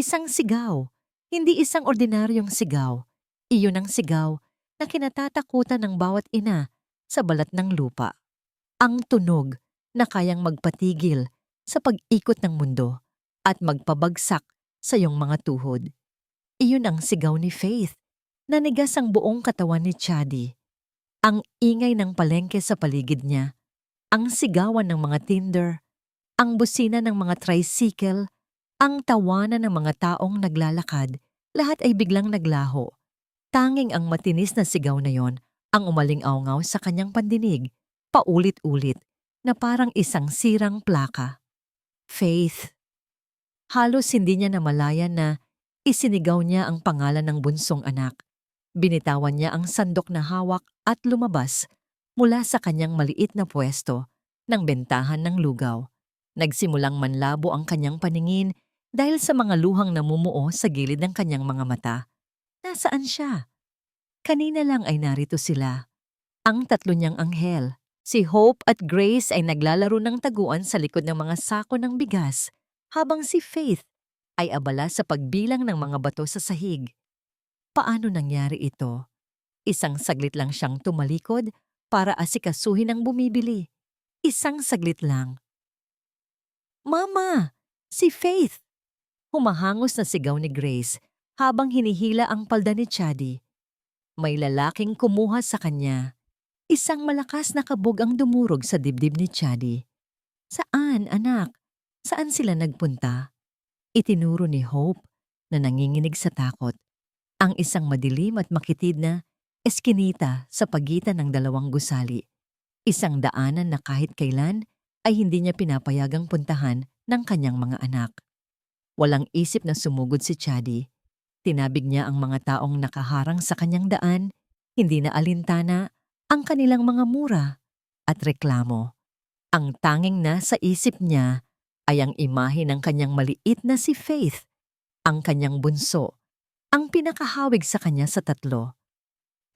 Isang sigaw, hindi isang ordinaryong sigaw. Iyon ang sigaw na kinatatakutan ng bawat ina sa balat ng lupa. Ang tunog na kayang magpatigil sa pag-ikot ng mundo at magpabagsak sa iyong mga tuhod. Iyon ang sigaw ni Faith. Nanigas ang buong katawan ni Chadi. Ang ingay ng palengke sa paligid niya, ang sigawan ng mga tinder, ang busina ng mga tricycle, ang tawanan ng mga taong naglalakad, lahat ay biglang naglaho. Tanging ang matinis na sigaw na yon ang umaling-awngaw sa kanyang pandinig, paulit-ulit, na parang isang sirang plaka. Faith. Halos hindi niya namalayan na isinigaw niya ang pangalan ng bunsong anak. Binitawan niya ang sandok na hawak at lumabas mula sa kanyang maliit na pwesto ng bentahan ng lugaw. Nagsimulang manlabo ang kanyang paningin dahil sa mga luhang namumuo sa gilid ng kanyang mga mata. Nasaan siya? Kanina lang ay narito sila. Ang tatlo niyang anghel, si Hope at Grace ay naglalaro ng taguan sa likod ng mga sako ng bigas, habang si Faith ay abala sa pagbilang ng mga bato sa sahig. Paano nangyari ito? Isang saglit lang siyang tumalikod para asikasuhin ang bumibili. Isang saglit lang. Mama! Si Faith! Humahangos na sigaw ni Grace habang hinihila ang palda ni Chadi. May lalaking kumuha sa kanya. Isang malakas na kabog ang dumurog sa dibdib ni Chadi. Saan, anak? Saan sila nagpunta? Itinuro ni Hope na nanginginig sa takot. Ang isang madilim at makitid na eskinita sa pagitan ng dalawang gusali. Isang daanan na kahit kailan ay hindi niya pinapayagang puntahan ng kanyang mga anak. Walang isip na sumugod si Chadi. Tinabig niya ang mga taong nakaharang sa kanyang daan, hindi na alintana ang kanilang mga mura at reklamo. Ang tanging nasa isip niya ay ang imahe ng kanyang maliit na si Faith, ang kanyang bunso, ang pinakahawig sa kanya sa tatlo.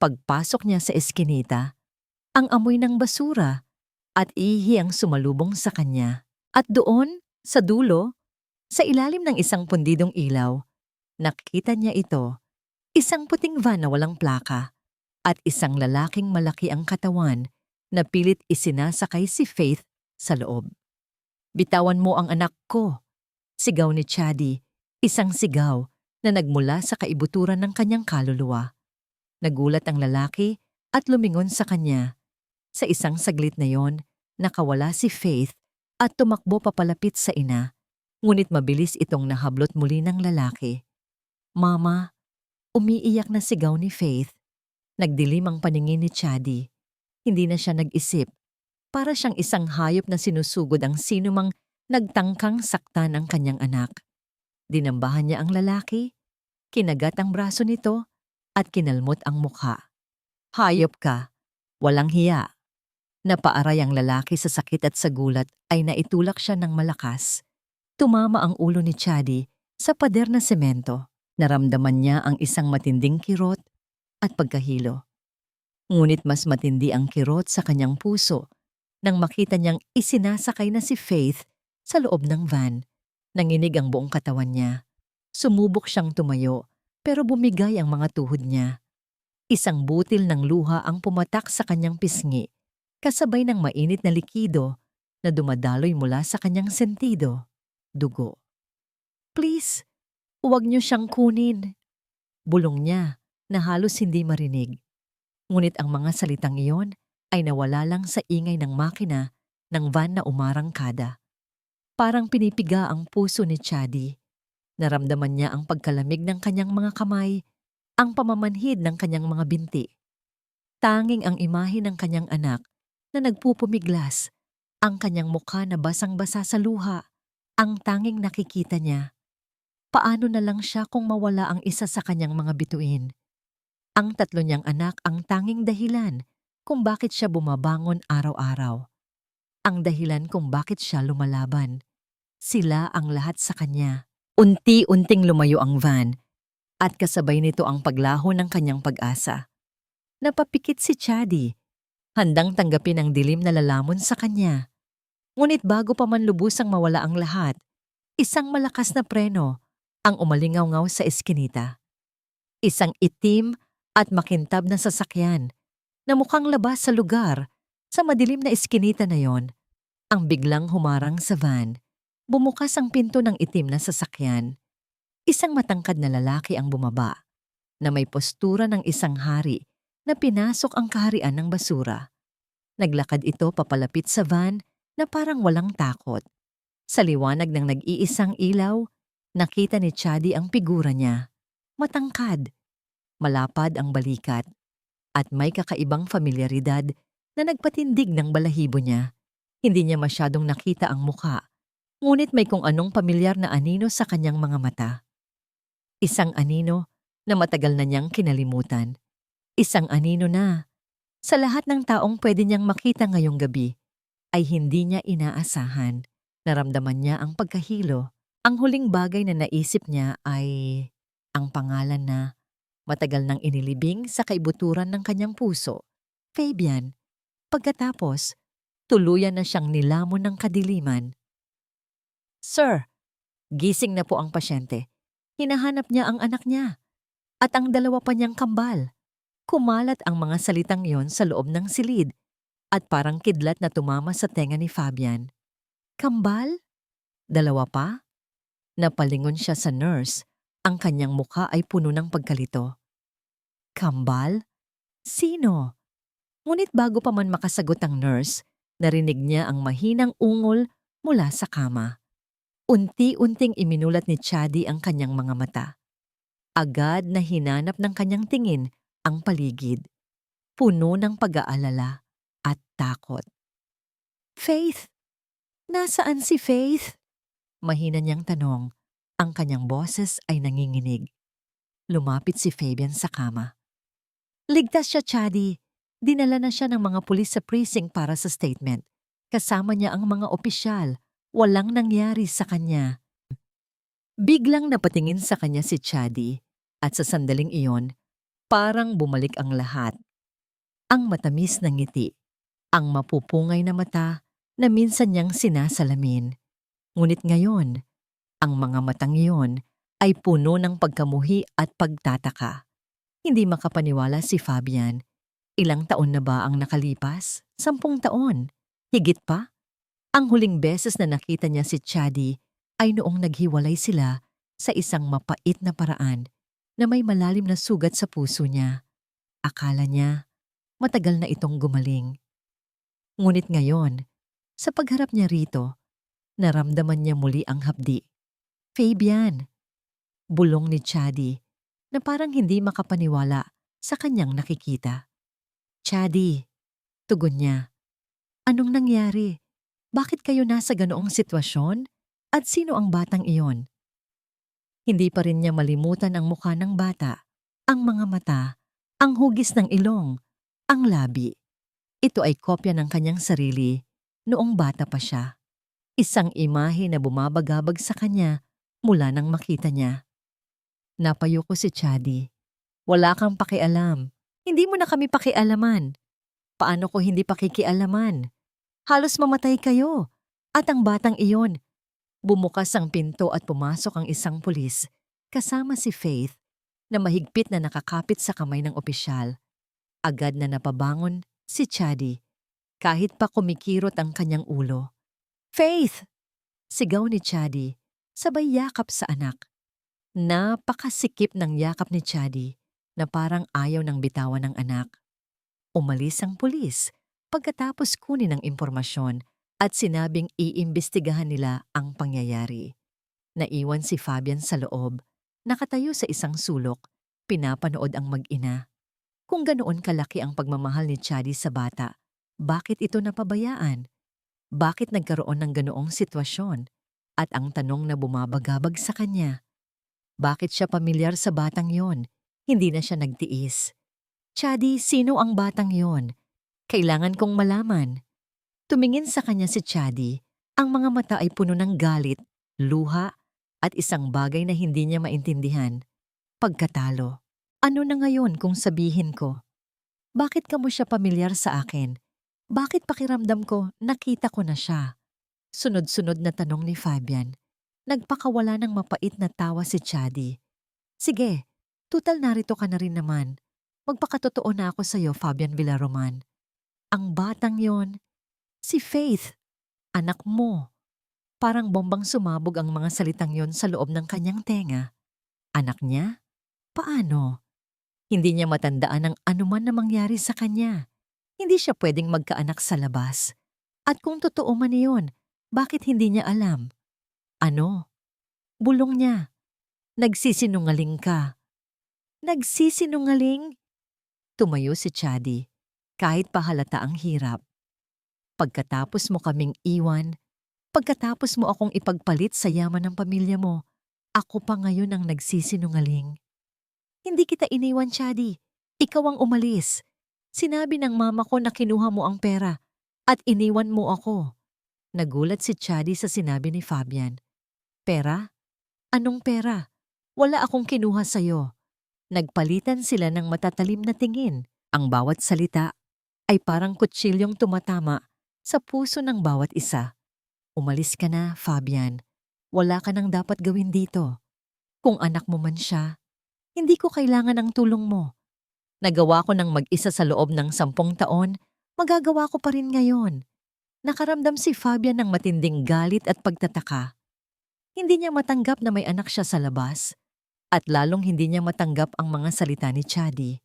Pagpasok niya sa eskinita, ang amoy ng basura at ihi ang sumalubong sa kanya. At doon, sa dulo, sa ilalim ng isang pundidong ilaw, nakita niya ito, isang puting van na walang plaka at isang lalaking malaki ang katawan na pilit isinasakay si Faith sa loob. Bitawan mo ang anak ko, sigaw ni Chadi, isang sigaw na nagmula sa kaibuturan ng kanyang kaluluwa. Nagulat ang lalaki at lumingon sa kanya. Sa isang saglit na yon, nakawala si Faith at tumakbo papalapit sa ina. Ngunit mabilis itong nahablot muli ng lalaki. Mama, umiiyak na sigaw ni Faith. Nagdilim ang paningin ni Chadi. Hindi na siya nag-isip. Para siyang isang hayop na sinusugod ang sinumang nagtangkang saktan ang kanyang anak. Dinambahan niya ang lalaki, kinagat ang braso nito, at kinalmot ang mukha. Hayop ka, walang hiya. Napaaray ang lalaki sa sakit at sa gulat ay naitulak siya ng malakas. Tumama ang ulo ni Chadi sa pader na semento. Naramdaman niya ang isang matinding kirot at pagkahilo. Ngunit mas matindi ang kirot sa kanyang puso nang makita niyang isinasakay na si Faith sa loob ng van. Nanginig ang buong katawan niya. Sumubok siyang tumayo pero bumigay ang mga tuhod niya. Isang butil ng luha ang pumatak sa kanyang pisngi, kasabay ng mainit na likido na dumadaloy mula sa kanyang sentido, dugo. Please, huwag niyo siyang kunin. Bulong niya na halos hindi marinig. Ngunit ang mga salitang iyon ay nawala lang sa ingay ng makina ng van na umarangkada. Parang pinipiga ang puso ni Chadi. Naramdaman niya ang pagkalamig ng kanyang mga kamay, ang pamamanhid ng kanyang mga binti. Tanging ang imahe ng kanyang anak na nagpupumiglas, ang kanyang mukha na basang-basa sa luha, ang tanging nakikita niya. Paano na lang siya kung mawala ang isa sa kanyang mga bituin? Ang tatlo niyang anak ang tanging dahilan kung bakit siya bumabangon araw-araw. Ang dahilan kung bakit siya lumalaban. Sila ang lahat sa kanya. Unti-unting lumayo ang van at kasabay nito ang paglaho ng kanyang pag-asa. Napapikit si Chadi, handang tanggapin ang dilim na lalamon sa kanya. Ngunit bago pa man lubusang mawala ang lahat, isang malakas na preno ang umalingaw-ngaw sa eskinita. Isang itim at makintab na sasakyan na mukhang labas sa lugar sa madilim na eskinita na yon. Ang biglang humarang sa van. Bumukas ang pinto ng itim na sasakyan. Isang matangkad na lalaki ang bumaba, na may postura ng isang hari na pinasok ang kaharian ng basura. Naglakad ito papalapit sa van na parang walang takot. Sa liwanag ng nag-iisang ilaw, nakita ni Chadi ang figura niya. Matangkad, malapad ang balikat, at may kakaibang familiaridad na nagpatindig ng balahibo niya. Hindi niya masyadong nakita ang muka, ngunit may kung anong pamilyar na anino sa kanyang mga mata. Isang anino na matagal na niyang kinalimutan. Isang anino na, sa lahat ng taong pwede niyang makita ngayong gabi, ay hindi niya inaasahan. Naramdaman niya ang pagkahilo. Ang huling bagay na naisip niya ay ang pangalan na matagal nang inilibing sa kaibuturan ng kanyang puso, Fabian. Pagkatapos, tuluyan na siyang nilamon ng kadiliman. "Sir, gising na po ang pasyente. Hinahanap niya ang anak niya at ang dalawa pa niyang kambal." Kumalat ang mga salitang yon sa loob ng silid at parang kidlat na tumama sa tenga ni Fabian. "Kambal? Dalawa pa?" Napalingon siya sa nurse. Ang kanyang mukha ay puno ng pagkalito. "Kambal? Sino?" Ngunit bago pa man makasagot ang nurse, narinig niya ang mahinang ungol mula sa kama. Unti-unting iminulat ni Chadi ang kanyang mga mata. Agad na hinanap ng kanyang tingin ang paligid, puno ng pag-aalala at takot. "Faith? Nasaan si Faith?" Mahina niyang tanong. Ang kanyang boses ay nanginginig. Lumapit si Fabian sa kama. "Ligtas siya, Chadi. Dinala na siya ng mga pulis sa precinct para sa statement. Kasama niya ang mga opisyal. Walang nangyari sa kanya." Biglang napatingin sa kanya si Chadi at sa sandaling iyon, parang bumalik ang lahat. Ang matamis na ngiti, ang mapupungay na mata na minsan niyang sinasalamin. Ngunit ngayon, ang mga matang iyon ay puno ng pagkamuhi at pagtataka. Hindi makapaniwala si Fabian. Ilang taon na ba ang nakalipas? 10 taon. Higit pa? Ang huling beses na nakita niya si Chadi ay noong naghiwalay sila sa isang mapait na paraan na may malalim na sugat sa puso niya. Akala niya, matagal na itong gumaling. Ngunit ngayon, sa pagharap niya rito, naramdaman niya muli ang hapdi. "Fabian," bulong ni Chadi na parang hindi makapaniwala sa kanyang nakikita. "Chadi," tugon niya. "Anong nangyari? Bakit kayo nasa ganoong sitwasyon? At sino ang batang iyon?" Hindi pa rin niya malimutan ang mukha ng bata, ang mga mata, ang hugis ng ilong, ang labi. Ito ay kopya ng kanyang sarili noong bata pa siya. Isang imahe na bumabagabag sa kanya mula nang makita niya. Napayuko si Chadi. "Wala kang pakialam. Hindi mo na kami pakialaman." "Paano ko hindi pakikialaman? Halos mamatay kayo. At ang batang iyon." Bumukas ang pinto at pumasok ang isang pulis, kasama si Faith, na mahigpit na nakakapit sa kamay ng opisyal. Agad na napabangon si Chadi, kahit pa kumikirot ang kanyang ulo. "Faith!" sigaw ni Chadi, sabay yakap sa anak. Napakasikip ng yakap ni Chadi na parang ayaw ng bitawan ng anak. Umalis ang pulis pagkatapos kunin ang impormasyon at sinabing iimbestigahan nila ang pangyayari. Naiwan si Fabian sa loob, nakatayo sa isang sulok, pinapanood ang mag-ina. Kung ganoon kalaki ang pagmamahal ni Chadi sa bata, bakit ito napabayaan? Bakit nagkaroon ng ganoong sitwasyon? At ang tanong na bumabagabag sa kanya, bakit siya pamilyar sa batang yon? Hindi na siya nagtiis. "Chadi, sino ang batang yon? Kailangan kong malaman." Tumingin sa kanya si Chadi, ang mga mata ay puno ng galit, luha, at isang bagay na hindi niya maintindihan. Pagkatalo. "Ano na ngayon kung sabihin ko? Bakit ka mo siya pamilyar sa akin? Bakit pakiramdam ko nakita ko na siya?" Sunod-sunod na tanong ni Fabian. Nagpakawala ng mapait na tawa si Chadi. Sige, tutal narito ka na rin naman. Magpakatotoo na ako sa'yo, Fabian Villaroman. Ang batang yon, si Faith, anak mo. Parang bombang sumabog ang mga salitang yon sa loob ng kanyang tenga. Anak niya? Paano? Hindi niya matandaan ang anuman na mangyari sa kanya. Hindi siya pwedeng magkaanak sa labas. At kung totoo man iyon, bakit hindi niya alam? Ano? Bulong niya. Nagsisinungaling ka. Nagsisinungaling? Tumayo si Chadi, kahit pahalata ang hirap. Pagkatapos mo kaming iwan, pagkatapos mo akong ipagpalit sa yaman ng pamilya mo, ako pa ngayon ang nagsisinungaling. Hindi kita iniwan, Chadi. Ikaw ang umalis. Sinabi ng mama ko na kinuha mo ang pera at iniwan mo ako. Nagulat si Chadi sa sinabi ni Fabian. Pera? Anong pera? Wala akong kinuha sa'yo. Nagpalitan sila ng matatalim na tingin. Ang bawat salita ay parang kutsilyong tumatama sa puso ng bawat isa. Umalis ka na, Fabian. Wala ka nang dapat gawin dito. Kung anak mo man siya, hindi ko kailangan ng tulong mo. Nagawa ko ng mag-isa sa loob ng 10 taon, magagawa ko pa rin ngayon. Nakaramdam si Fabian ng matinding galit at pagtataka. Hindi niya matanggap na may anak siya sa labas. At lalong hindi niya matanggap ang mga salita ni Chadi.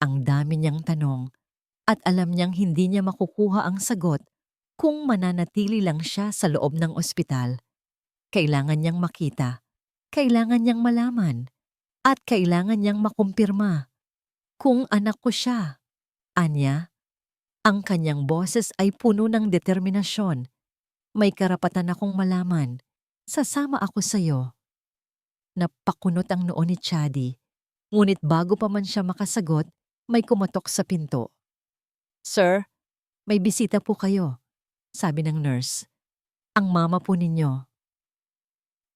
Ang dami niyang tanong at alam niyang hindi niya makukuha ang sagot kung mananatili lang siya sa loob ng ospital. Kailangan niyang makita, kailangan niyang malaman, at kailangan niyang makumpirma kung anak ko siya. Anya, ang kanyang boses ay puno ng determinasyon. May karapatan akong malaman. Sasama ako sa'yo. Napakunot ang noo ni Chadi, ngunit bago pa man siya makasagot, may kumatok sa pinto. Sir, may bisita po kayo, sabi ng nurse. Ang mama po ninyo.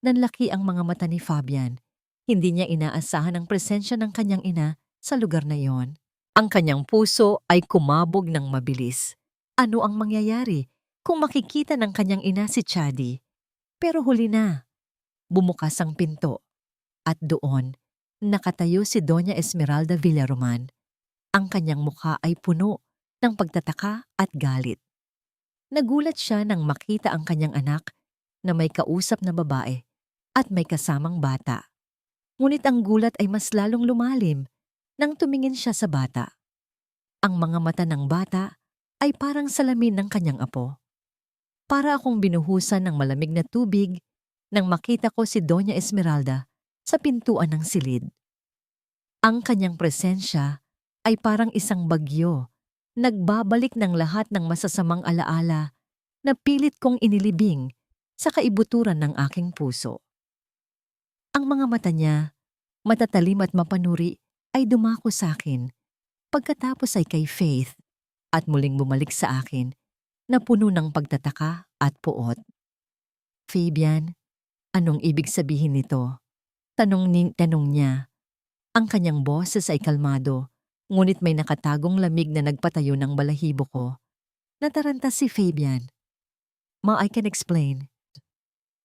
Nanlaki ang mga mata ni Fabian. Hindi niya inaasahan ang presensya ng kanyang ina sa lugar na iyon. Ang kanyang puso ay kumabog ng mabilis. Ano ang mangyayari kung makikita ng kanyang ina si Chadi? Pero huli na. Bumukas ang pinto. At doon, nakatayo si Doña Esmeralda Villaroman. Ang kanyang mukha ay puno ng pagtataka at galit. Nagulat siya nang makita ang kanyang anak na may kausap na babae at may kasamang bata. Ngunit ang gulat ay mas lalong lumalim nang tumingin siya sa bata. Ang mga mata ng bata ay parang salamin ng kanyang apo. Para akong binuhusan ng malamig na tubig nang makita ko si Doña Esmeralda sa pintuan ng silid. Ang kanyang presensya ay parang isang bagyo, nagbabalik ng lahat ng masasamang alaala na pilit kong inilibing sa kaibuturan ng aking puso. Ang mga mata niya, matatalim at mapanuri, ay dumako sa akin, pagkatapos ay kay Faith, at muling bumalik sa akin na puno ng pagtataka at puot. Fabian, anong ibig sabihin nito? Tanong niya. Ang kanyang boses ay kalmado, ngunit may nakatagong lamig na nagpatayo ng balahibo ko. Nataranta si Fabian. Ma, I can explain.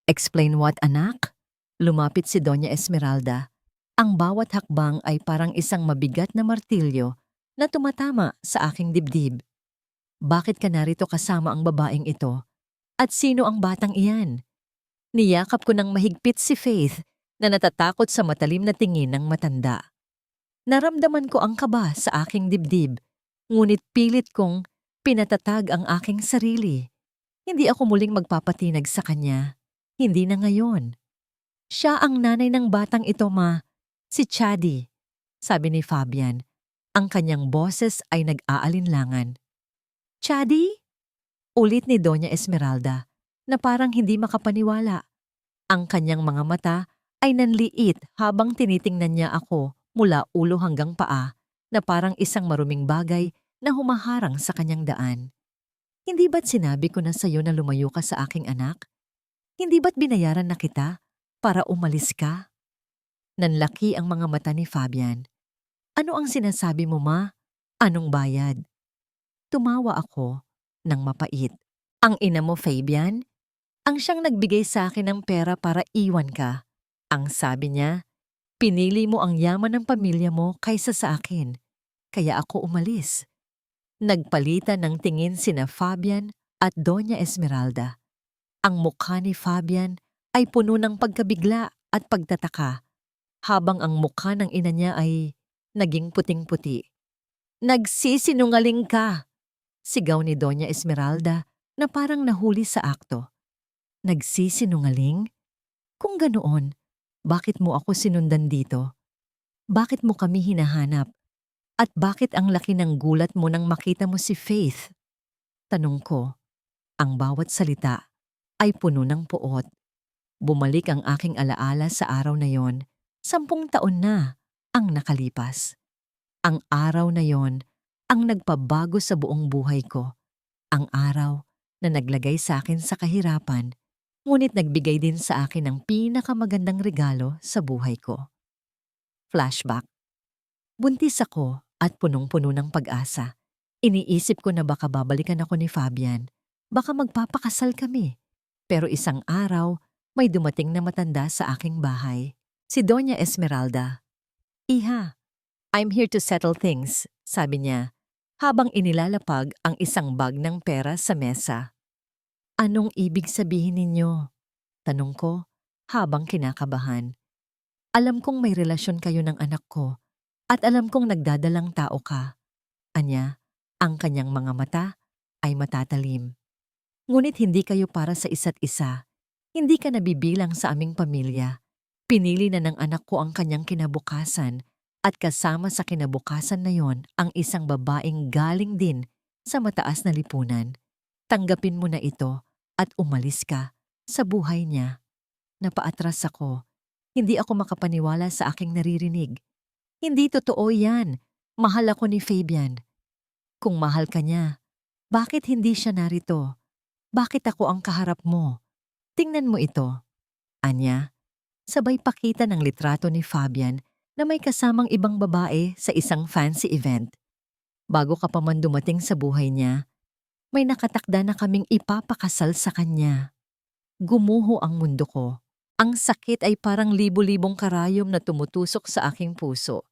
Explain what, anak? Lumapit si Doña Esmeralda. Ang bawat hakbang ay parang isang mabigat na martilyo na tumatama sa aking dibdib. Bakit ka narito kasama ang babaeng ito? At sino ang batang iyan? Niyakap ko ng mahigpit si Faith na natatakot sa matalim na tingin ng matanda. Naramdaman ko ang kaba sa aking dibdib, ngunit pilit kong pinatatag ang aking sarili. Hindi ako muling magpapatinag sa kanya. Hindi na ngayon. Siya ang nanay ng batang ito, ma. Si Chadi, sabi ni Fabian. Ang kanyang boses ay nag-aalinlangan. Chadi? Ulit ni Doña Esmeralda na parang hindi makapaniwala. Ang kanyang mga mata ay nanliit habang tinitingnan niya ako mula ulo hanggang paa na parang isang maruming bagay na humaharang sa kanyang daan. Hindi ba't sinabi ko na sa'yo na lumayo ka sa aking anak? Hindi ba't binayaran na kita para umalis ka? Nanlaki ang mga mata ni Fabian. Ano ang sinasabi mo, ma? Anong bayad? Tumawa ako ng mapait. Ang ina mo, Fabian? Ang siyang nagbigay sa akin ng pera para iwan ka. Ang sabi niya, pinili mo ang yaman ng pamilya mo kaysa sa akin. Kaya ako umalis. Nagpalitan ng tingin sina Fabian at Doña Esmeralda. Ang mukha ni Fabian ay puno ng pagkabigla at pagtataka, habang ang mukha ng ina niya ay naging puting-puti. "Nagsisinungaling ka!" Sigaw ni Doña Esmeralda na parang nahuli sa akto. "Nagsisinungaling? Kung ganoon, bakit mo ako sinundan dito? Bakit mo kami hinahanap? At bakit ang laki ng gulat mo nang makita mo si Faith?" Tanong ko. Ang bawat salita ay puno ng puot. Bumalik ang aking alaala sa araw na yon. 10 taon na ang nakalipas. Ang araw na yon ang nagpabago sa buong buhay ko. Ang araw na naglagay sa akin sa kahirapan, ngunit nagbigay din sa akin ng pinakamagandang regalo sa buhay ko. Flashback. Buntis ako at punong-puno ng pag-asa. Iniisip ko na baka babalikan ako ni Fabian. Baka magpapakasal kami. Pero isang araw, may dumating na matanda sa aking bahay. Si Doña Esmeralda. "Iha, I'm here to settle things," sabi niya, habang inilalapag ang isang bag ng pera sa mesa. "Anong ibig sabihin ninyo?" Tanong ko, habang kinakabahan. "Alam kong may relasyon kayo ng anak ko, at alam kong nagdadalang tao ka." Anya, ang kanyang mga mata ay matatalim. "Ngunit hindi kayo para sa isa't isa. Hindi ka nabibilang sa aming pamilya. Pinili na ng anak ko ang kanyang kinabukasan, at kasama sa kinabukasan na yon ang isang babaeng galing din sa mataas na lipunan. Tanggapin mo na ito at umalis ka sa buhay niya." Napaatras ako. Hindi ako makapaniwala sa aking naririnig. Hindi totoo yan. Mahal ako ni Fabian. Kung mahal ka niya, bakit hindi siya narito? Bakit ako ang kaharap mo? Tingnan mo ito. Anya, sabay pakita ng litrato ni Fabian na may kasamang ibang babae sa isang fancy event. Bago ka pa man dumating sa buhay niya, may nakatakda na kaming ipapakasal sa kanya. Gumuho ang mundo ko. Ang sakit ay parang libo-libong karayom na tumutusok sa aking puso.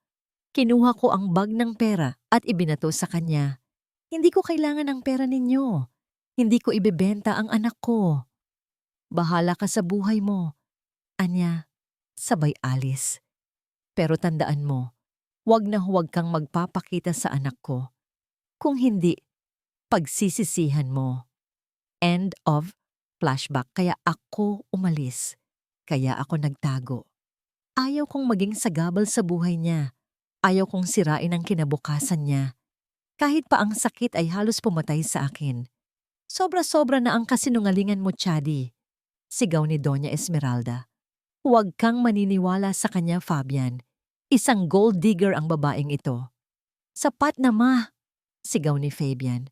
Kinuha ko ang bag ng pera at ibinato sa kanya. "Hindi ko kailangan ng pera ninyo. Hindi ko ibebenta ang anak ko. Bahala ka sa buhay mo." Anya, sabay alis. "Pero tandaan mo, huwag na huwag kang magpapakita sa anak ko. Kung hindi, pagsisisihan mo." End of flashback. Kaya ako umalis. Kaya ako nagtago. Ayaw kong maging sagabal sa buhay niya. Ayaw kong sirain ang kinabukasan niya. Kahit pa ang sakit ay halos pumatay sa akin. "Sobra-sobra na ang kasinungalingan mo, Chadi," sigaw ni Doña Esmeralda. "Huwag kang maniniwala sa kanya, Fabian. Isang gold digger ang babaeng ito." "Sapat na, ma," sigaw ni Fabian.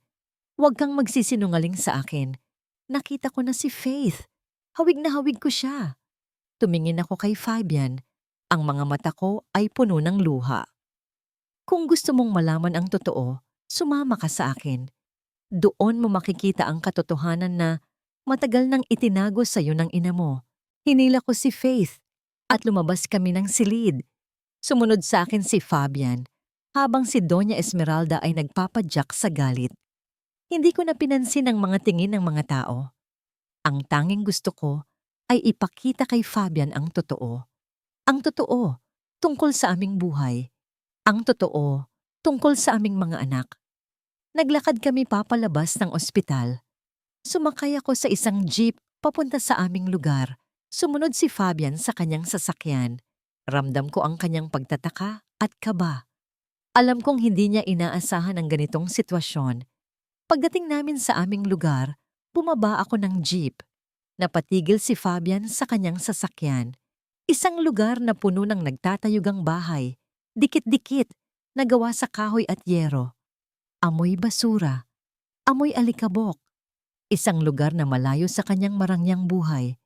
"Huwag kang magsisinungaling sa akin. Nakita ko na si Faith. Hawig na hawig ko siya." Tumingin ako kay Fabian. Ang mga mata ko ay puno ng luha. "Kung gusto mong malaman ang totoo, sumama ka sa akin. Doon mo makikita ang katotohanan na matagal nang itinago sa iyo ng ina mo." Hinila ko si Faith at lumabas kami ng silid. Sumunod sa akin si Fabian, habang si Doña Esmeralda ay nagpapadyak sa galit. Hindi ko na pinansin ang mga tingin ng mga tao. Ang tanging gusto ko ay ipakita kay Fabian ang totoo. Ang totoo tungkol sa aming buhay. Ang totoo tungkol sa aming mga anak. Naglakad kami papalabas ng ospital. Sumakay ako sa isang jeep papunta sa aming lugar. Sumunod si Fabian sa kanyang sasakyan. Ramdam ko ang kanyang pagtataka at kaba. Alam kong hindi niya inaasahan ang ganitong sitwasyon. Pagdating namin sa aming lugar, bumaba ako ng jeep. Napatigil si Fabian sa kanyang sasakyan. Isang lugar na puno ng nagtatayugang bahay, dikit-dikit, na gawa sa kahoy at yero. Amoy basura, amoy alikabok. Isang lugar na malayo sa kanyang marangyang buhay.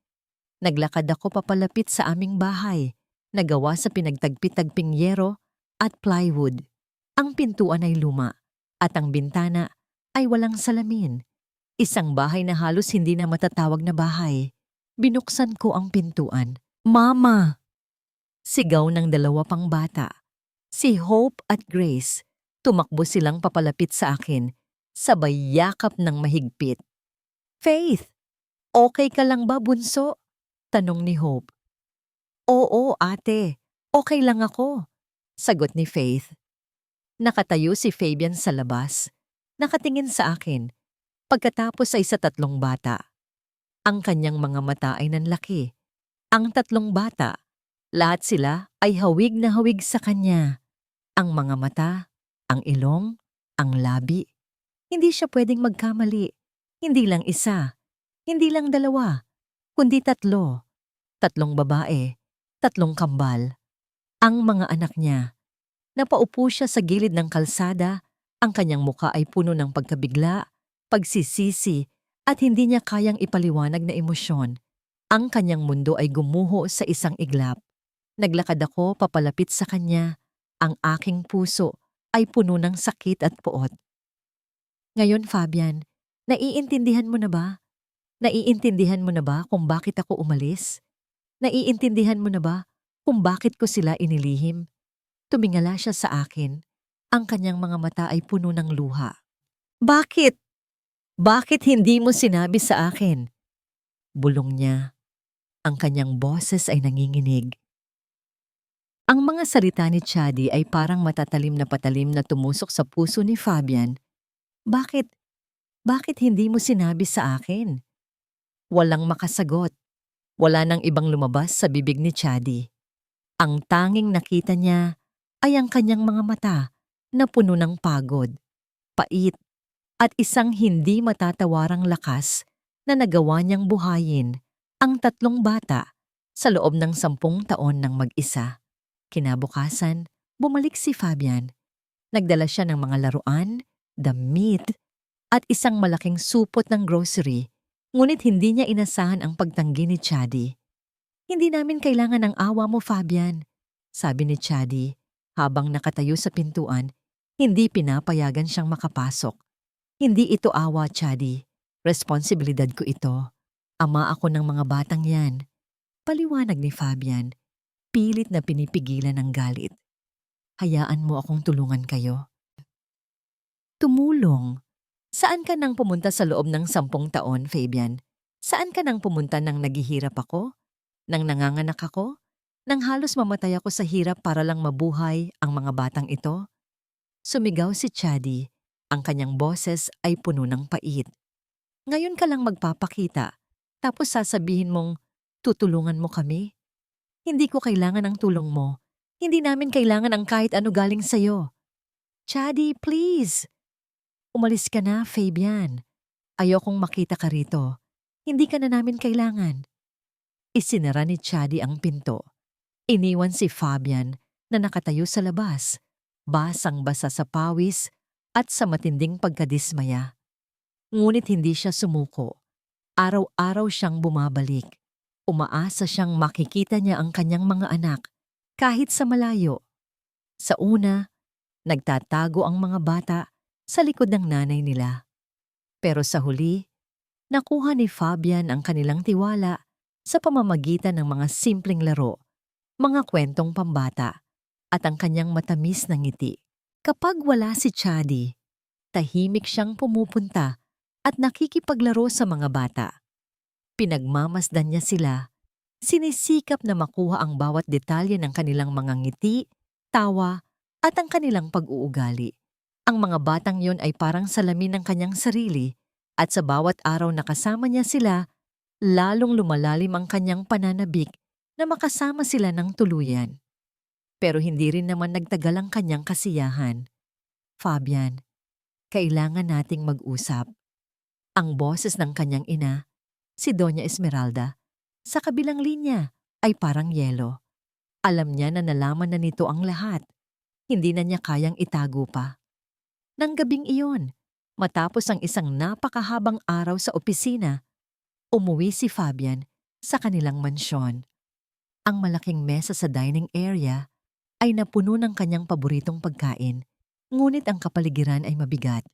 Naglakad ako papalapit sa aming bahay, na gawa sa pinagtagpi-tagping yero at plywood. Ang pintuan ay luma, at ang bintana ay walang salamin. Isang bahay na halos hindi na matatawag na bahay. Binuksan ko ang pintuan. Mama! Sigaw ng dalawa pang bata. Si Hope at Grace. Tumakbo silang papalapit sa akin. Sabay yakap ng mahigpit. Faith! Okay ka lang ba, bunso? Tanong ni Hope. Oo, ate. Okay lang ako. Sagot ni Faith. Nakatayo si Fabian sa labas. Nakatingin sa akin. Pagkatapos ay sa tatlong bata. Ang kanyang mga mata ay nanlaki. Ang tatlong bata, lahat sila ay hawig na hawig sa kanya. Ang mga mata, ang ilong, ang labi. Hindi siya pwedeng magkamali. Hindi lang isa, hindi lang dalawa, kundi tatlo. Tatlong babae, tatlong kambal. Ang mga anak niya. Napaupo siya sa gilid ng kalsada, ang kanyang muka ay puno ng pagkabigla, pagsisisi, at hindi niya kayang ipaliwanag na emosyon. Ang kanyang mundo ay gumuho sa isang iglap. Naglakad ako papalapit sa kanya. Ang aking puso ay puno ng sakit at puot. Ngayon, Fabian, naiintindihan mo na ba? Naiintindihan mo na ba kung bakit ako umalis? Naiintindihan mo na ba kung bakit ko sila inilihim? Tumingala siya sa akin. Ang kanyang mga mata ay puno ng luha. Bakit? Bakit hindi mo sinabi sa akin? Bulong niya. Ang kanyang boses ay nanginginig. Ang mga salita ni Chadi ay parang matatalim na patalim na tumusok sa puso ni Fabian. Bakit? Bakit hindi mo sinabi sa akin? Walang makasagot. Wala nang ibang lumabas sa bibig ni Chadi. Ang tanging nakita niya ay ang kanyang mga mata na puno ng pagod, pait, at isang hindi matatawarang lakas na nagawa niyang buhayin ang tatlong bata sa loob ng 10 taon ng mag-isa. Kinabukasan, bumalik si Fabian. Nagdala siya ng mga laruan, damit, at isang malaking supot ng grocery, ngunit hindi niya inasahan ang pagtanggi ni Chadi. Hindi namin kailangan ng awa mo, Fabian, sabi ni Chadi habang nakatayo sa pintuan. Hindi pinapayagan siyang makapasok. Hindi ito awa, Chadi. Responsibilidad ko ito. Ama ako ng mga batang yan. Paliwanag ni Fabian, pilit na pinipigilan ng galit. Hayaan mo akong tulungan kayo. Tumulong. Saan ka nang pumunta sa loob ng 10 taon, Fabian? Saan ka nang pumunta nang naghihirap ako? Nang nanganganak ako? Nang halos mamatay ako sa hirap para lang mabuhay ang mga batang ito? Sumigaw si Chadi. Ang kanyang boses ay puno ng pait. Ngayon ka lang magpapakita, tapos sasabihin mong, tutulungan mo kami? Hindi ko kailangan ang tulong mo. Hindi namin kailangan ang kahit ano galing sa'yo. Chadi, please! Umalis ka na, Fabian. Ayokong makita ka rito. Hindi ka na namin kailangan. Isinara ni Chadi ang pinto. Iniwan si Fabian na nakatayo sa labas, basang-basa sa pawis at sa matinding pagkadismaya. Ngunit hindi siya sumuko. Araw-araw siyang bumabalik. Umaasa siyang makikita niya ang kanyang mga anak kahit sa malayo. Sa una, nagtatago ang mga bata sa likod ng nanay nila. Pero sa huli, nakuha ni Fabian ang kanilang tiwala sa pamamagitan ng mga simpleng laro, mga kwentong pambata, at ang kanyang matamis na ngiti. Kapag wala si Chadi, tahimik siyang pumupunta at nakikipaglaro sa mga bata. Pinagmamasdan niya sila, sinisikap na makuha ang bawat detalye ng kanilang mga ngiti, tawa, at ang kanilang pag-uugali. Ang mga batang yon ay parang salamin ng kanyang sarili at sa bawat araw na kasama niya sila, lalong lumalalim ang kanyang pananabik na makasama sila ng tuluyan. Pero hindi rin naman nagtagal ang kanyang kasiyahan. Fabian, kailangan nating mag-usap. Ang boses ng kanyang ina, si Doña Esmeralda, sa kabilang linya ay parang yelo. Alam niya na nalaman na nito ang lahat. Hindi na niya kayang itago pa. Nang gabing iyon, matapos ang isang napakahabang araw sa opisina, umuwi si Fabian sa kanilang mansyon. Ang malaking mesa sa dining area ay napuno ng kanyang paboritong pagkain, ngunit ang kapaligiran ay mabigat.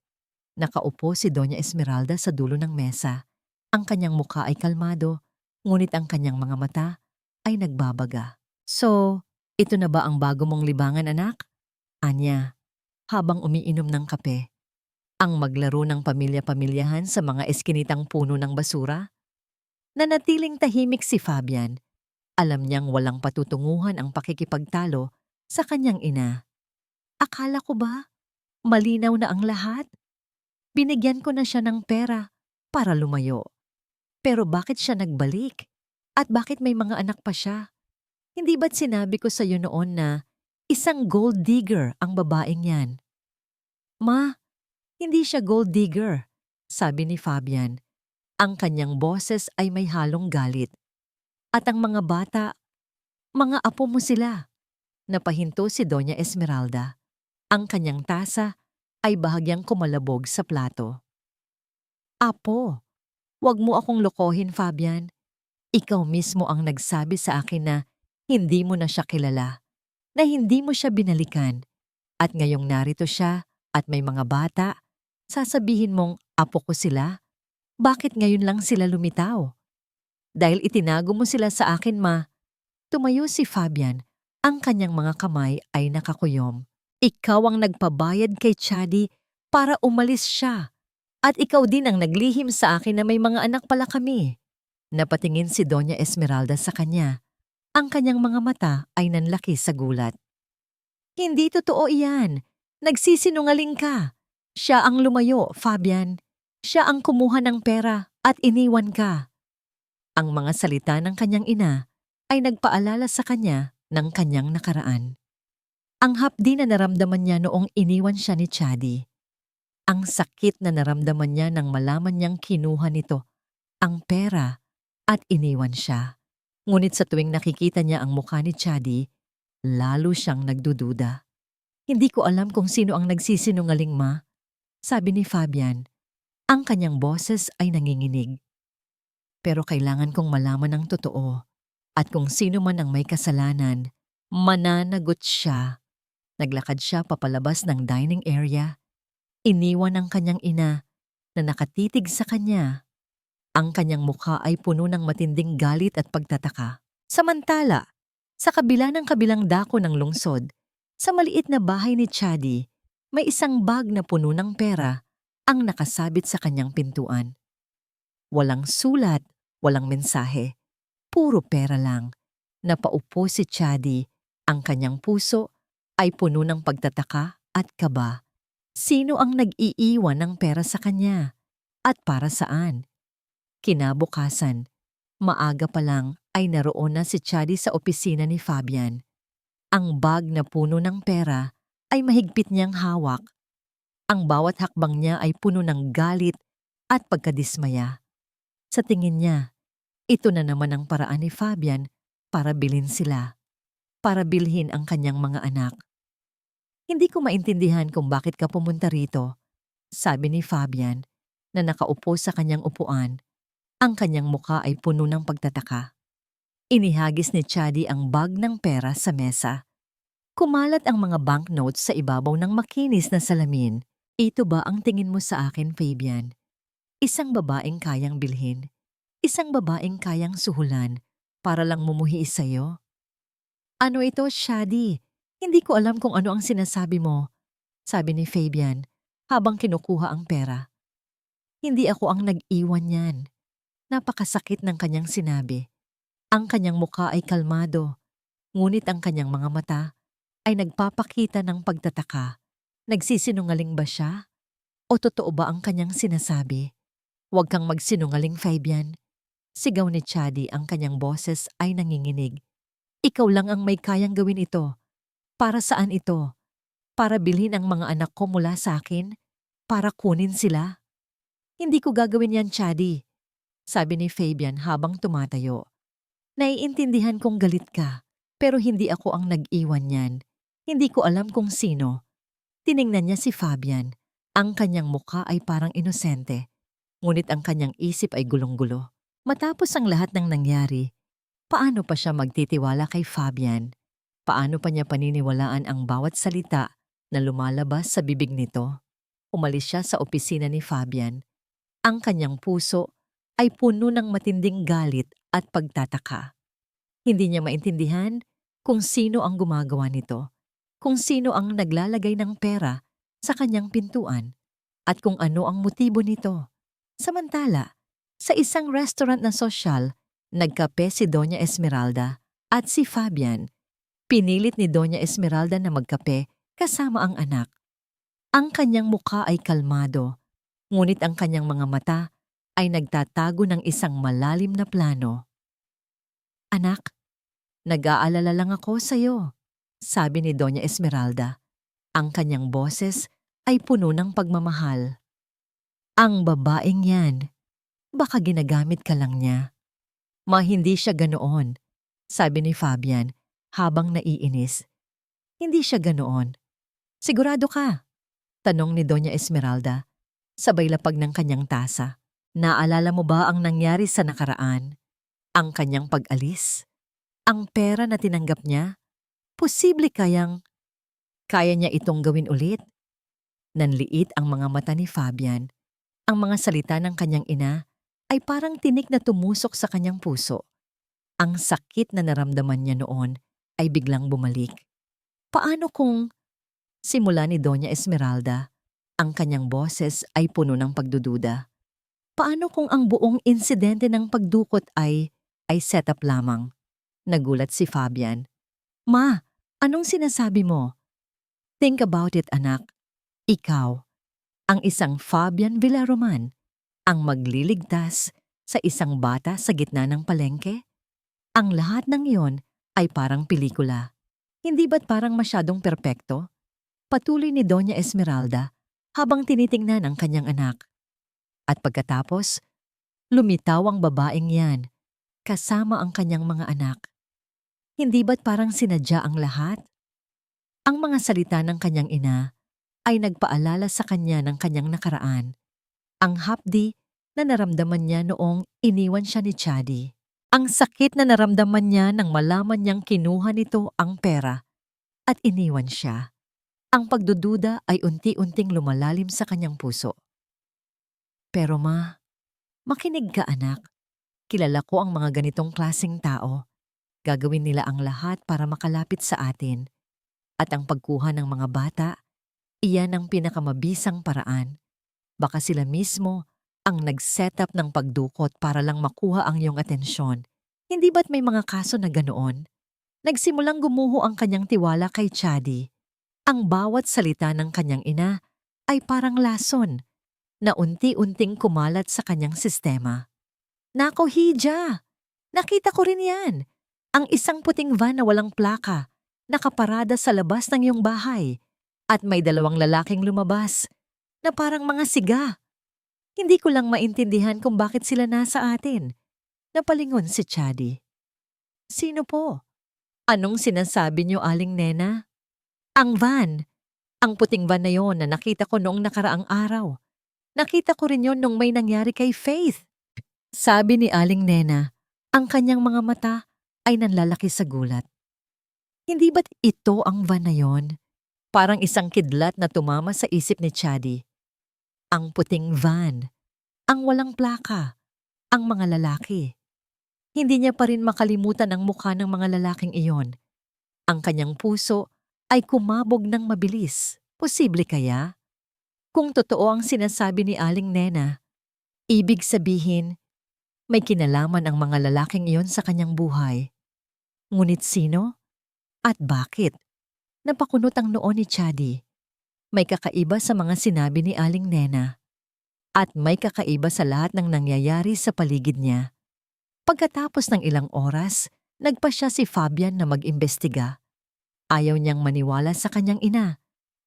Nakaupo si Doña Esmeralda sa dulo ng mesa. Ang kanyang mukha ay kalmado, ngunit ang kanyang mga mata ay nagbabaga. So, ito na ba ang bago mong libangan, anak? Anya, habang umiinom ng kape. Ang maglaro ng pamilya-pamilyahan sa mga eskinitang puno ng basura? Nanatiling tahimik si Fabian. Alam niyang walang patutunguhan ang pakikipagtalo sa kanyang ina. Akala ko ba malinaw na ang lahat? Binigyan ko na siya ng pera para lumayo. Pero bakit siya nagbalik? At bakit may mga anak pa siya? Hindi ba't sinabi ko sa iyo noon na isang gold digger ang babaeng yan? Ma, hindi siya gold digger, sabi ni Fabian. Ang kanyang boses ay may halong galit. At ang mga bata, mga apo mo sila. Napahinto si Doña Esmeralda. Ang kanyang tasa ay bahagyang kumalabog sa plato. Apo, wag mo akong lokohin, Fabian. Ikaw mismo ang nagsabi sa akin na hindi mo na siya kilala, na hindi mo siya binalikan. At ngayong narito siya at may mga bata, sasabihin mong apo ko sila? Bakit ngayon lang sila lumitaw? Dahil itinago mo sila sa akin, ma. Tumayo si Fabian. Ang kanyang mga kamay ay nakakuyom. Ikaw ang nagpabayad kay Chady para umalis siya. At ikaw din ang naglihim sa akin na may mga anak pala kami. Napatingin si Doña Esmeralda sa kanya. Ang kanyang mga mata ay nanlaki sa gulat. Hindi totoo iyan. Nagsisinungaling ka. Siya ang lumayo, Fabian. Siya ang kumuha ng pera at iniwan ka. Ang mga salita ng kanyang ina ay nagpaalala sa kanya ng kanyang nakaraan. Ang hapdi na naramdaman niya noong iniwan siya ni Chady. Ang sakit na naramdaman niya nang malaman niyang kinuha nito ang pera at iniwan siya. Ngunit sa tuwing nakikita niya ang mukha ni Chady, lalo siyang nagdududa. Hindi ko alam kung sino ang nagsisinungaling, ma, sabi ni Fabian. Ang kanyang boses ay nanginginig. Pero kailangan kong malaman ang totoo. At kung sino man ang may kasalanan, mananagot siya. Naglakad siya papalabas ng dining area. Iniwan ang kanyang ina na nakatitig sa kanya. Ang kanyang mukha ay puno ng matinding galit at pagtataka. Samantala, sa kabila ng kabilang dako ng lungsod, sa maliit na bahay ni Chady, may isang bag na puno ng pera ang nakasabit sa kanyang pintuan. Walang sulat, walang mensahe. Puro pera lang. Napaupo si Chady. Ang kanyang puso ay puno ng pagtataka at kaba. Sino ang nag-iiwan ng pera sa kanya? At para saan? Kinabukasan, maaga pa lang ay naroon na si Chady sa opisina ni Fabian. Ang bag na puno ng pera ay mahigpit niyang hawak. Ang bawat hakbang niya ay puno ng galit at pagkadismaya. Sa tingin niya, ito na naman ang paraan ni Fabian para bilhin sila, para bilhin ang kanyang mga anak. Hindi ko maintindihan kung bakit ka pumunta rito, sabi ni Fabian na nakaupo sa kanyang upuan. Ang kanyang mukha ay puno ng pagtataka. Inihagis ni Chady ang bag ng pera sa mesa. Kumalat ang mga banknotes sa ibabaw ng makinis na salamin. Ito ba ang tingin mo sa akin, Fabian? Isang babaeng kayang bilhin? Isang babaeng kayang suhulan para lang mumuhi sa'yo? Ano ito, Chady? Hindi ko alam kung ano ang sinasabi mo, sabi ni Fabian habang kinukuha ang pera. Hindi ako ang nag-iwan yan. Napakasakit ng kanyang sinabi. Ang kanyang mukha ay kalmado, ngunit ang kanyang mga mata ay nagpapakita ng pagtataka. Nagsisinungaling ba siya? O totoo ba ang kanyang sinasabi? Huwag kang magsinungaling, Fabian. Sigaw ni Chady, ang kanyang boses ay nanginginig. Ikaw lang ang may kayang gawin ito. Para saan ito? Para bilhin ang mga anak ko mula sa akin? Para kunin sila? Hindi ko gagawin yan, Chady, sabi ni Fabian habang tumatayo. Naiintindihan kong galit ka, pero hindi ako ang nag-iwan yan. Hindi ko alam kung sino. Tiningnan niya si Fabian. Ang kanyang mukha ay parang inosente, ngunit ang kanyang isip ay gulong-gulo. Matapos ang lahat ng nangyari, paano pa siya magtitiwala kay Fabian? Paano pa niya paniniwalaan ang bawat salita na lumalabas sa bibig nito? Umalis siya sa opisina ni Fabian. Ang kanyang puso ay puno ng matinding galit at pagtataka. Hindi niya maintindihan kung sino ang gumagawa nito, kung sino ang naglalagay ng pera sa kanyang pintuan, at kung ano ang motibo nito. Samantala, sa isang restaurant na sosyal, nagkape si Doña Esmeralda at si Fabian. Pinilit ni Doña Esmeralda na magkape kasama ang anak. Ang kanyang mukha ay kalmado, ngunit ang kanyang mga mata ay nagtatago ng isang malalim na plano. "Anak, nag-aalala lang ako sa'yo," sabi ni Doña Esmeralda. Ang kanyang boses ay puno ng pagmamahal. "Ang babaeng yan, baka ginagamit ka lang niya." Hindi siya ganoon," sabi ni Fabian habang naiinis. "Hindi siya ganoon." "Sigurado ka?" tanong ni Doña Esmeralda, sabay lapag ng kanyang tasa. "Naalala mo ba ang nangyari sa nakaraan? Ang kanyang pag-alis? Ang pera na tinanggap niya? Posible kaya niya itong gawin ulit?" Nanliit ang mga mata ni Fabian. Ang mga salita ng kanyang ina ay parang tinik na tumusok sa kanyang puso. Ang sakit na naramdaman niya noon ay biglang bumalik. "Paano kung—" simula ni Doña Esmeralda. Ang kanyang boses ay puno ng pagdududa. "Paano kung ang buong insidente ng pagdukot ay setup lamang?" Nagulat si Fabian. "Ma, anong sinasabi mo?" "Think about it, anak. Ikaw, ang isang Fabian Villaroman, ang magliligtas sa isang bata sa gitna ng palengke? Ang lahat ng iyon ay parang pelikula. Hindi ba't parang masyadong perpekto?" Patuloy ni Doña Esmeralda habang tinitingnan ang kanyang anak. At pagkatapos, lumitaw ang babaeng yan, kasama ang kanyang mga anak. Hindi ba't parang sinadya ang lahat? Ang mga salita ng kanyang ina ay nagpaalala sa kanya ng kanyang nakaraan. Ang hapdi na naramdaman niya noong iniwan siya ni Chady. Ang sakit na naramdaman niya nang malaman niyang kinuha nito ang pera at iniwan siya. Ang pagdududa ay unti-unting lumalalim sa kanyang puso. "Pero ma, makinig ka anak. Kilala ko ang mga ganitong klaseng tao. Gagawin nila ang lahat para makalapit sa atin. At ang pagkuha ng mga bata, iyan ang pinakamabisang paraan. Baka sila mismo ang nag-setup ng pagdukot para lang makuha ang iyong atensyon. Hindi ba't may mga kaso na ganoon?" Nagsimulang gumuho ang kanyang tiwala kay Chady. Ang bawat salita ng kanyang ina ay parang lason na unti-unting kumalat sa kanyang sistema. "Nako, Hija! Nakita ko rin yan. Ang isang puting van na walang plaka, nakaparada sa labas ng iyong bahay. At may dalawang lalaking lumabas na parang mga siga. Hindi ko lang maintindihan kung bakit sila nasa atin." Napalingon si Chady. "Sino po? Anong sinasabi niyo, Aling Nena?" "Ang van. Ang puting van na yon na nakita ko noong nakaraang araw. Nakita ko rin yon nung may nangyari kay Faith," sabi ni Aling Nena. Ang kanyang mga mata ay nanlalaki sa gulat. Hindi ba't ito ang van na yon? Parang isang kidlat na tumama sa isip ni Chady. Ang puting van. Ang walang plaka. Ang mga lalaki. Hindi niya pa rin makalimutan ang mukha ng mga lalaking iyon. Ang kanyang puso ay kumabog ng mabilis. Posible kaya? Kung totoo ang sinasabi ni Aling Nena, ibig sabihin, may kinalaman ang mga lalaking iyon sa kanyang buhay. Ngunit sino? At bakit? Napakunot ang noo ni Chady. May kakaiba sa mga sinabi ni Aling Nena. At may kakaiba sa lahat ng nangyayari sa paligid niya. Pagkatapos ng ilang oras, nagpa siya si Fabian na mag-imbestiga. Ayaw niyang maniwala sa kanyang ina,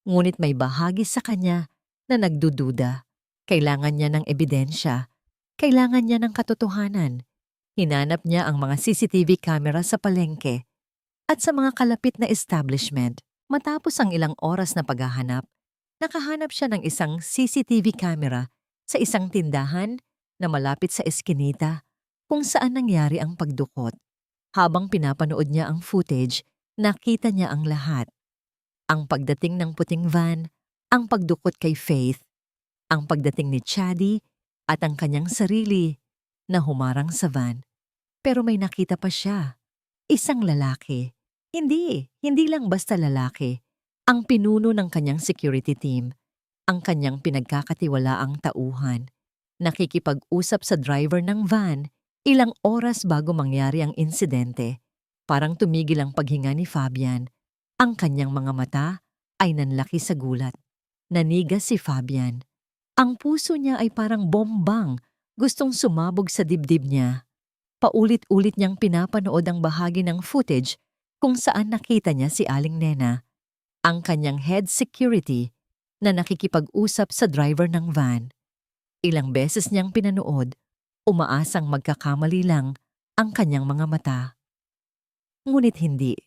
ngunit may bahagi sa kanya na nagdududa. Kailangan niya ng ebidensya. Kailangan niya ng katotohanan. Hinanap niya ang mga CCTV camera sa palengke at sa mga kalapit na establishment. Matapos ang ilang oras na paghahanap, nakahanap siya ng isang CCTV camera sa isang tindahan na malapit sa eskinita kung saan nangyari ang pagdukot. Habang pinapanood niya ang footage, nakita niya ang lahat. Ang pagdating ng puting van, ang pagdukot kay Faith, Ang pagdating ni Chadi at ang kanyang sarili na humarang sa van. Pero may nakita pa siya. Isang lalaki. Hindi lang basta lalaki. Ang pinuno ng kanyang security team. Ang kanyang pinagkakatiwalaang tauhan. Nakikipag-usap sa driver ng van ilang oras bago mangyari ang insidente. Parang tumigil ang paghinga ni Fabian. Ang kanyang mga mata ay nanlaki sa gulat. Nanigas si Fabian. Ang puso niya ay parang bombang, gustong sumabog sa dibdib niya. Paulit-ulit niyang pinapanood ang bahagi ng footage kung saan nakita niya si Aling Nena, ang kanyang head security na nakikipag-usap sa driver ng van. Ilang beses niyang pinanood, umaasang magkakamali lang ang kanyang mga mata. Ngunit hindi.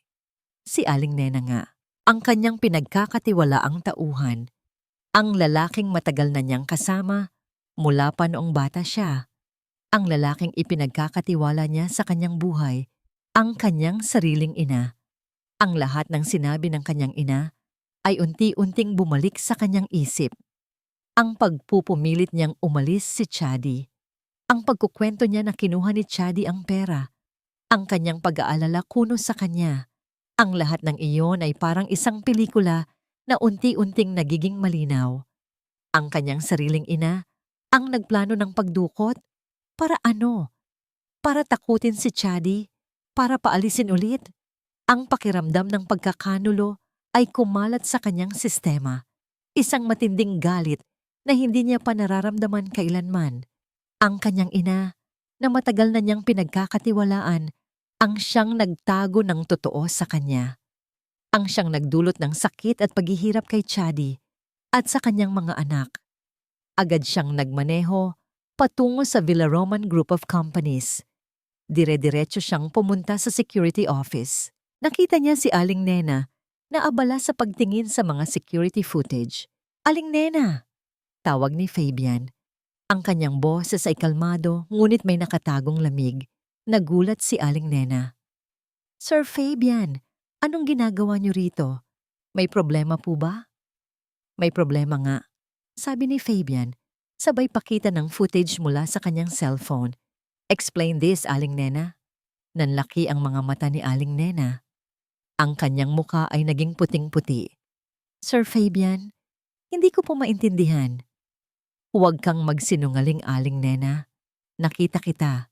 Si Aling Nena nga, ang kanyang pinagkakatiwalaang tauhan. Ang lalaking matagal na niyang kasama mula pa noong bata siya. Ang lalaking ipinagkakatiwala niya sa kanyang buhay, ang kanyang sariling ina. Ang lahat ng sinabi ng kanyang ina ay unti-unting bumalik sa kanyang isip. Ang pagpupumilit niyang umalis si Chadi. Ang pagkukwento niya na kinuha ni Chadi ang pera. Ang kanyang pag-aalala kuno sa kanya. Ang lahat ng iyon ay parang isang pelikula na unti-unting nagiging malinaw. Ang kanyang sariling ina ang nagplano ng pagdukot. Para ano? Para takutin si Chadi? Para paalisin ulit? Ang pakiramdam ng pagkakanulo ay kumalat sa kanyang sistema. Isang matinding galit na hindi niya pa nararamdaman kailanman. Ang kanyang ina na matagal na niyang pinagkakatiwalaan ang siyang nagtago ng totoo sa kanya. Ang siyang nagdulot ng sakit at paghihirap kay Chadi at sa kanyang mga anak. Agad siyang nagmaneho patungo sa Villaroman Group of Companies. Dire-diretso siyang pumunta sa security office. Nakita niya si Aling Nena na abala sa pagtingin sa mga security footage. "Aling Nena!" Tawag ni Fabian. Ang kanyang boses ay kalmado ngunit may nakatagong lamig. Nagulat si Aling Nena. "Sir Fabian, anong ginagawa niyo rito? May problema po ba?" "May problema nga," sabi ni Fabian, sabay pakita ng footage mula sa kanyang cellphone. "Explain this, Aling Nena." Nanlaki ang mga mata ni Aling Nena. Ang kanyang muka ay naging puting-puti. "Sir Fabian, hindi ko po maintindihan." "Huwag kang magsinungaling, Aling Nena. Nakita kita.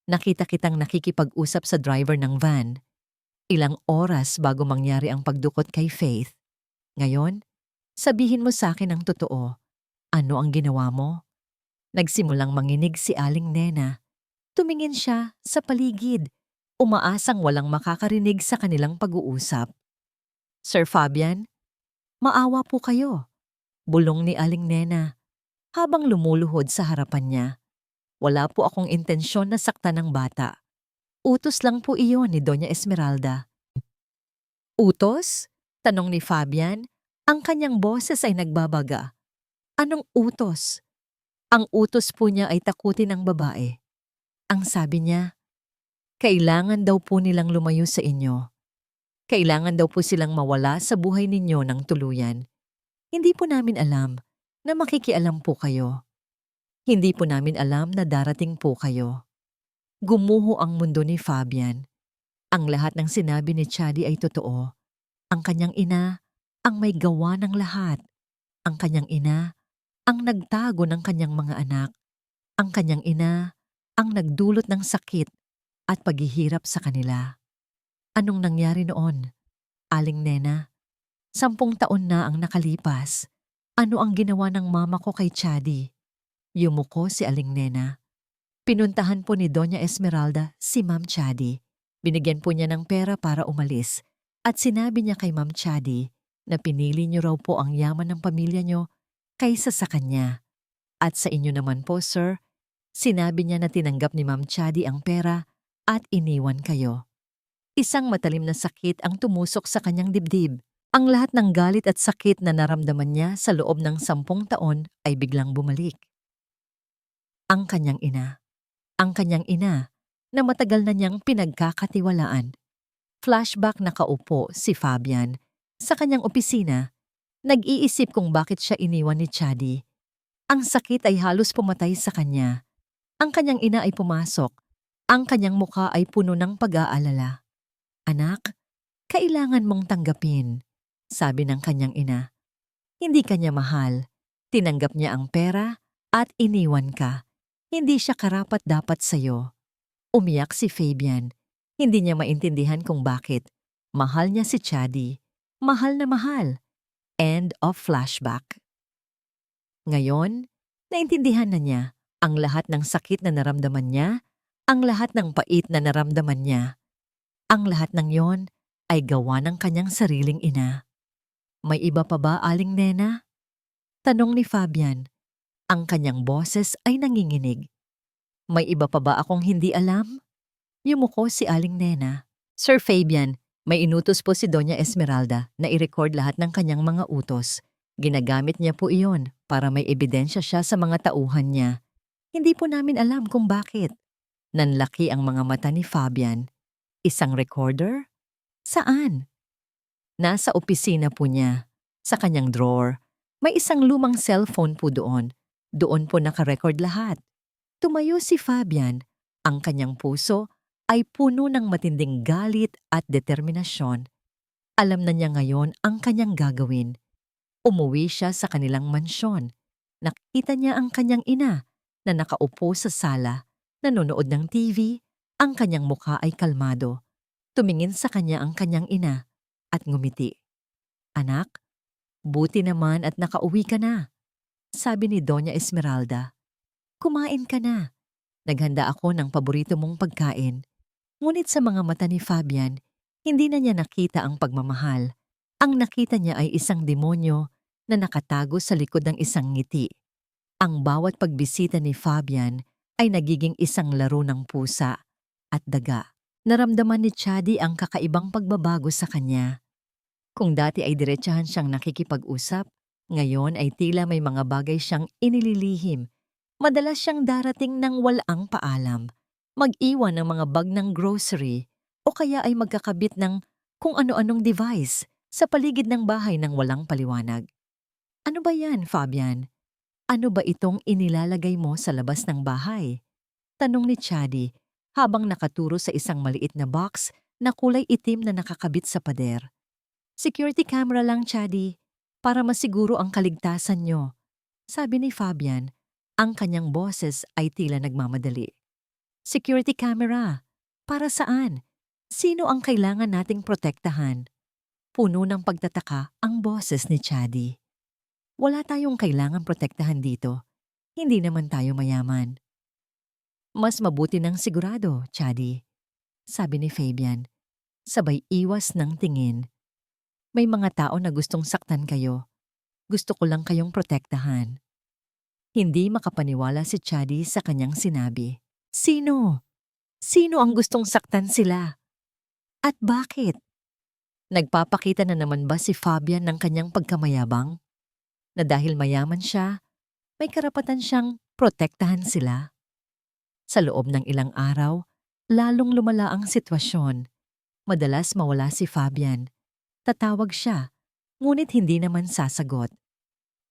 Nakita kitang nakikipag-usap sa driver ng van. Ilang oras bago mangyari ang pagdukot kay Faith. Ngayon, sabihin mo sa akin ang totoo. Ano ang ginawa mo?" Nagsimulang manginig si Aling Nena. Tumingin siya sa paligid, umaasang walang makakarinig sa kanilang pag-uusap. "Sir Fabian, maawa po kayo," bulong ni Aling Nena habang lumuluhod sa harapan niya. "Wala po akong intensyon na saktan ng bata. Utos lang po iyon ni Doña Esmeralda." "Utos?" tanong ni Fabian. Ang kanyang boses ay nagbabaga. "Anong utos?" "Ang utos po niya ay takutin ang babae. Ang sabi niya, kailangan daw po nilang lumayo sa inyo. Kailangan daw po silang mawala sa buhay ninyo ng tuluyan. Hindi po namin alam na makikialam po kayo. Hindi po namin alam na darating po kayo." Gumuho ang mundo ni Fabian. Ang lahat ng sinabi ni Chadi ay totoo. Ang kanyang ina ang may gawa ng lahat. Ang kanyang ina ang nagtago ng kanyang mga anak. Ang kanyang ina ang nagdulot ng sakit at paghihirap sa kanila. Anong nangyari noon, Aling Nena? 10 taon na ang nakalipas. Ano ang ginawa ng mama ko kay Chadi? Yumuko si Aling Nena. Pinuntahan po ni Doña Esmeralda si Ma'am Chadi. Binigyan po niya ng pera para umalis at sinabi niya kay Ma'am Chadi na pinili niyo raw po ang yaman ng pamilya niyo kaysa sa kanya. At sa inyo naman po, sir, sinabi niya na tinanggap ni Ma'am Chadi ang pera at iniwan kayo. Isang matalim na sakit ang tumusok sa kanyang dibdib. Ang lahat ng galit at sakit na naramdaman niya sa loob ng 10 taon ay biglang bumalik. Ang kanyang ina. Ang kanyang ina na matagal na niyang pinagkakatiwalaan. Flashback, nakaupo si Fabian sa kanyang opisina. Nag-iisip kung bakit siya iniwan ni Chadi. Ang sakit ay halos pumatay sa kanya. Ang kanyang ina ay pumasok. Ang kanyang mukha ay puno ng pag-aalala. "Anak, kailangan mong tanggapin," sabi ng kanyang ina. "Hindi kanya mahal. Tinanggap niya ang pera at iniwan ka. Hindi siya karapat-dapat sa'yo." Umiyak si Fabian. Hindi niya maintindihan kung bakit. Mahal niya si Chadi. Mahal na mahal. End of flashback. Ngayon, naintindihan na niya ang lahat ng sakit na naramdaman niya, ang lahat ng pait na naramdaman niya. Ang lahat ng yon ay gawa ng kanyang sariling ina. "May iba pa ba, Aling Nena?" tanong ni Fabian. Ang kanyang boses ay nanginginig. "May iba pa ba akong hindi alam?" Yumuko si Aling Nena. "Sir Fabian, may inutos po si Doña Esmeralda na i-record lahat ng kanyang mga utos. Ginagamit niya po iyon para may ebidensya siya sa mga tauhan niya. Hindi po namin alam kung bakit." Nanlaki ang mga mata ni Fabian. "Isang recorder? Saan?" "Nasa opisina po niya. Sa kanyang drawer. May isang lumang cellphone po doon. Doon po nakarecord lahat." Tumayo si Fabian. Ang kanyang puso ay puno ng matinding galit at determinasyon. Alam na niya ngayon ang kanyang gagawin. Umuwi siya sa kanilang mansyon. Nakita niya ang kanyang ina na nakaupo sa sala, nanonood ng TV, ang kanyang mukha ay kalmado. Tumingin sa kanya ang kanyang ina at ngumiti. "Anak, buti naman at nakauwi ka na," sabi ni Doña Esmeralda. "Kumain ka na. Naghanda ako ng paborito mong pagkain." Ngunit sa mga mata ni Fabian, hindi na niya nakita ang pagmamahal. Ang nakita niya ay isang demonyo na nakatago sa likod ng isang ngiti. Ang bawat pagbisita ni Fabian ay nagiging isang laro ng pusa at daga. Naramdaman ni Chadi ang kakaibang pagbabago sa kanya. Kung dati ay diretsahan siyang nakikipag-usap, ngayon ay tila may mga bagay siyang inililihim. Madalas siyang darating ng walang paalam, mag-iwan ng mga bag ng grocery o kaya ay magkakabit ng kung ano-anong device sa paligid ng bahay ng walang paliwanag. "Ano ba yan, Fabian? Ano ba itong inilalagay mo sa labas ng bahay?" tanong ni Chadi habang nakaturo sa isang maliit na box na kulay itim na nakakabit sa pader. "Security camera lang, Chadi, para masiguro ang kaligtasan nyo," sabi ni Fabian. Ang kanyang boses ay tila nagmamadali. "Security camera? Para saan? Sino ang kailangan nating protektahan?" Puno ng pagtataka ang boses ni Chadi. "Wala tayong kailangang protektahan dito. Hindi naman tayo mayaman." "Mas mabuti ng sigurado, Chadi," sabi ni Fabian. Sabay iwas ng tingin. "May mga tao na gustong saktan kayo. Gusto ko lang kayong protektahan." Hindi makapaniwala si Chadi sa kanyang sinabi. "Sino? Sino ang gustong saktan sila? At bakit?" Nagpapakita na naman ba si Fabian ng kanyang pagkamayabang? Na dahil mayaman siya, may karapatan siyang protektahan sila? Sa loob ng ilang araw, lalong lumala ang sitwasyon. Madalas mawala si Fabian. Tatawag siya, ngunit hindi naman sasagot.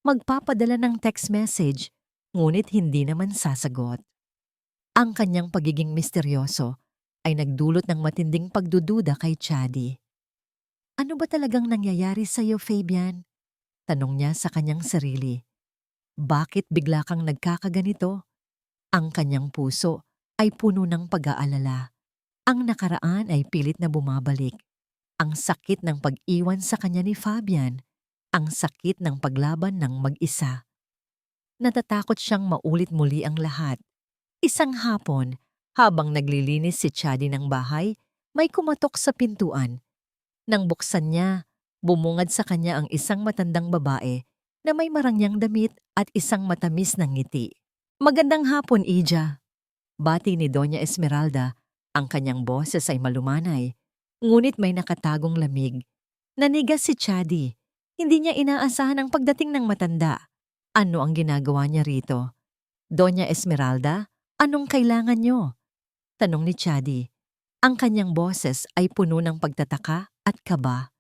Magpapadala ng text message, ngunit hindi naman sasagot. Ang kanyang pagiging misteryoso ay nagdulot ng matinding pagdududa kay Chadi. "Ano ba talagang nangyayari sa iyo, Fabian?" tanong niya sa kanyang sarili. "Bakit bigla kang nagkakaganito?" Ang kanyang puso ay puno ng pag-aalala. Ang nakaraan ay pilit na bumabalik. Ang sakit ng pag-iwan sa kanya ni Fabian, ang sakit ng paglaban ng mag-isa. Natatakot siyang maulit muli ang lahat. Isang hapon, habang naglilinis si Chadi ng bahay, may kumatok sa pintuan. Nang buksan niya, bumungad sa kanya ang isang matandang babae na may marangyang damit at isang matamis na ngiti. "Magandang hapon, Ija." Bati ni Doña Esmeralda. Ang kanyang boses ay malumanay, ngunit may nakatagong lamig. Nanigas si Chadi. Hindi niya inaasahan ang pagdating ng matanda. Ano ang ginagawa niya rito? "Doña Esmeralda, anong kailangan niyo?" tanong ni Chadi. Ang kanyang boses ay puno ng pagtataka at kaba.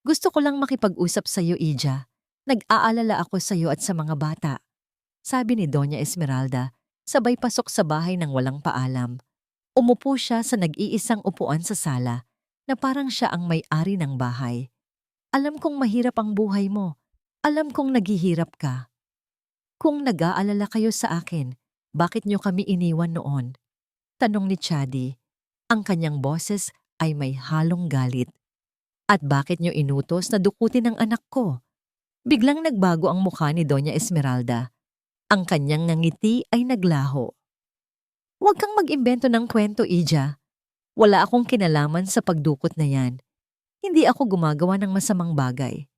"Gusto ko lang makipag-usap sa iyo, Ija. Nag-aalala ako sa iyo at sa mga bata." sabi ni Doña Esmeralda, sabay pasok sa bahay ng walang paalam. Umupo siya sa nag-iisang upuan sa sala na parang siya ang may-ari ng bahay. Alam kong mahirap ang buhay mo. Alam kong naghihirap ka. Kung nag-aalala kayo sa akin, bakit niyo kami iniwan noon? Tanong ni Chadi. Ang kanyang boses ay may halong galit. At bakit niyo inutos na dukutin ang anak ko? Biglang nagbago ang mukha ni Doña Esmeralda. Ang kanyang ngiti ay naglaho. Huwag kang mag-imbento ng kwento, Ija. Wala akong kinalaman sa pagdukot na yan. Hindi ako gumagawa ng masamang bagay.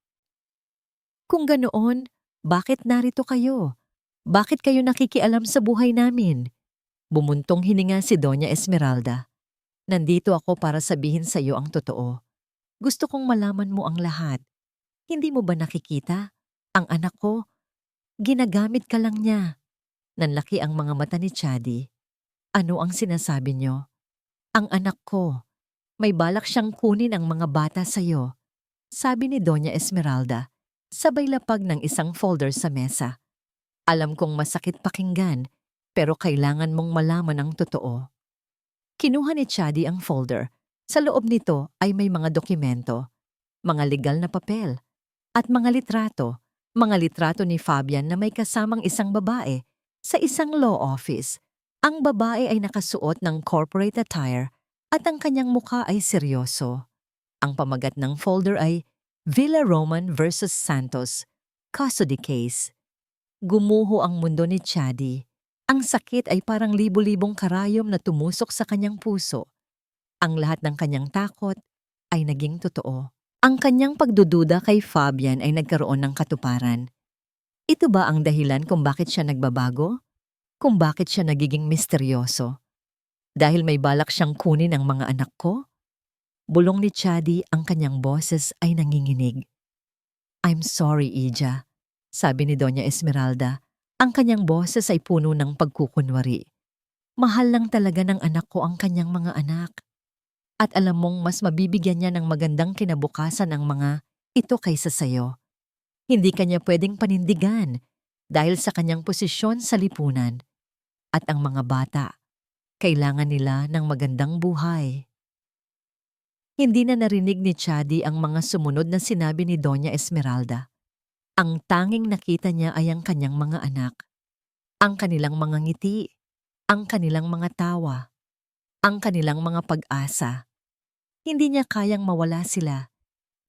Kung ganoon, bakit narito kayo? Bakit kayo nakikialam sa buhay namin? Bumuntong hininga si Doña Esmeralda. Nandito ako para sabihin sa iyo ang totoo. Gusto kong malaman mo ang lahat. Hindi mo ba nakikita? Ang anak ko, ginagamit ka lang niya. Nanlaki ang mga mata ni Chadi. Ano ang sinasabi niyo? Ang anak ko, may balak siyang kunin ang mga bata sa iyo, sabi ni Doña Esmeralda, sabay lapag ng isang folder sa mesa. Alam kong masakit pakinggan, pero kailangan mong malaman ang totoo. Kinuha ni Chadi ang folder. Sa loob nito ay may mga dokumento, mga legal na papel, at mga litrato ni Fabian na may kasamang isang babae sa isang law office. Ang babae ay nakasuot ng corporate attire at ang kanyang mukha ay seryoso. Ang pamagat ng folder ay Villa Roman versus Santos, custody case. Gumuho ang mundo ni Chadi. Ang sakit ay parang libu-libong karayom na tumusok sa kanyang puso. Ang lahat ng kanyang takot ay naging totoo. Ang kanyang pagdududa kay Fabian ay nagkaroon ng katuparan. Ito ba ang dahilan kung bakit siya nagbabago? Kung bakit siya nagiging misteryoso? Dahil may balak siyang kunin ang mga anak ko? Bulong ni Chadi, ang kanyang boses ay nanginginig. I'm sorry, Ija, sabi ni Doña Esmeralda. Ang kanyang boses ay puno ng pagkukunwari. Mahal lang talaga ng anak ko ang kanyang mga anak. At alam mong mas mabibigyan niya ng magandang kinabukasan ang mga ito kaysa sayo. Hindi kanya pwedeng panindigan dahil sa kanyang posisyon sa lipunan. At ang mga bata, kailangan nila ng magandang buhay. Hindi na narinig ni Chadi ang mga sumunod na sinabi ni Doña Esmeralda. Ang tanging nakita niya ay ang kanyang mga anak. Ang kanilang mga ngiti, ang kanilang mga tawa, ang kanilang mga pag-asa. Hindi niya kayang mawala sila.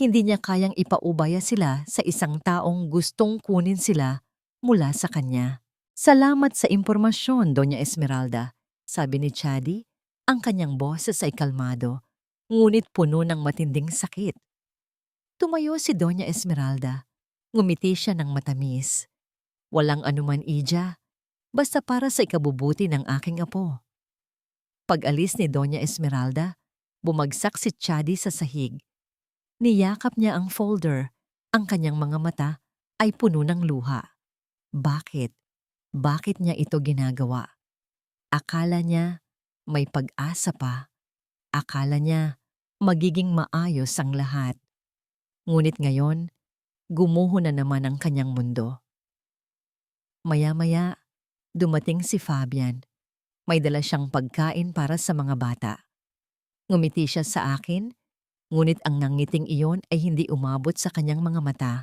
Hindi niya kayang ipaubaya sila sa isang taong gustong kunin sila mula sa kanya. Salamat sa impormasyon, Doña Esmeralda, sabi ni Chadi. Ang kanyang boses ay kalmado, ngunit puno ng matinding sakit. Tumayo si Doña Esmeralda. Ngumiti siya ng matamis. Walang anuman, Ija, basta para sa ikabubuti ng aking apo. Pag-alis ni Doña Esmeralda, bumagsak si Chadi sa sahig. Niyakap niya ang folder. Ang kanyang mga mata ay puno ng luha. Bakit? Bakit niya ito ginagawa? Akala niya may pag-asa pa. Akala niya magiging maayos ang lahat. Ngunit ngayon, gumuho na naman ang kanyang mundo. Maya-maya, dumating si Fabian. May dala siyang pagkain para sa mga bata. Ngumiti siya sa akin, ngunit ang nangiting iyon ay hindi umabot sa kanyang mga mata.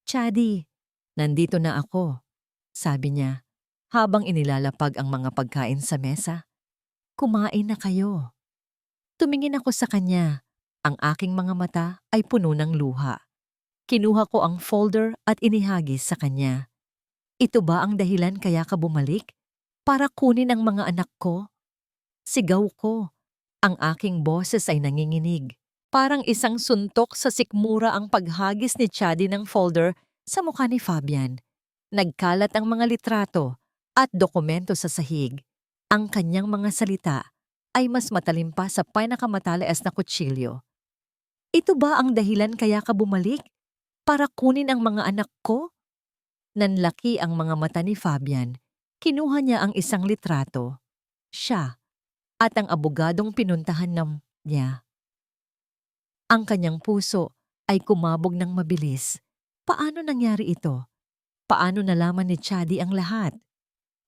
Chadi, nandito na ako, sabi niya, habang inilalapag ang mga pagkain sa mesa. Kumain na kayo. Tumingin ako sa kanya. Ang aking mga mata ay puno ng luha. Kinuha ko ang folder at inihagis sa kanya. Ito ba ang dahilan kaya ka bumalik? Para kunin ang mga anak ko? Sigaw ko. Ang aking boses ay nanginginig. Parang isang suntok sa sikmura ang paghagis ni Chadi ng folder sa mukha ni Fabian. Nagkalat ang mga litrato at dokumento sa sahig. Ang kanyang mga salita ay mas matalim pa sa pinakamatalaas na kutsilyo. Ito ba ang dahilan kaya ka bumalik? Para kunin ang mga anak ko? Nanlaki ang mga mata ni Fabian. Kinuha niya ang isang litrato. Siya at ang abogadong pinuntahan niya. Ang kanyang puso ay kumabog ng mabilis. Paano nangyari ito? Paano nalaman ni Chadi ang lahat?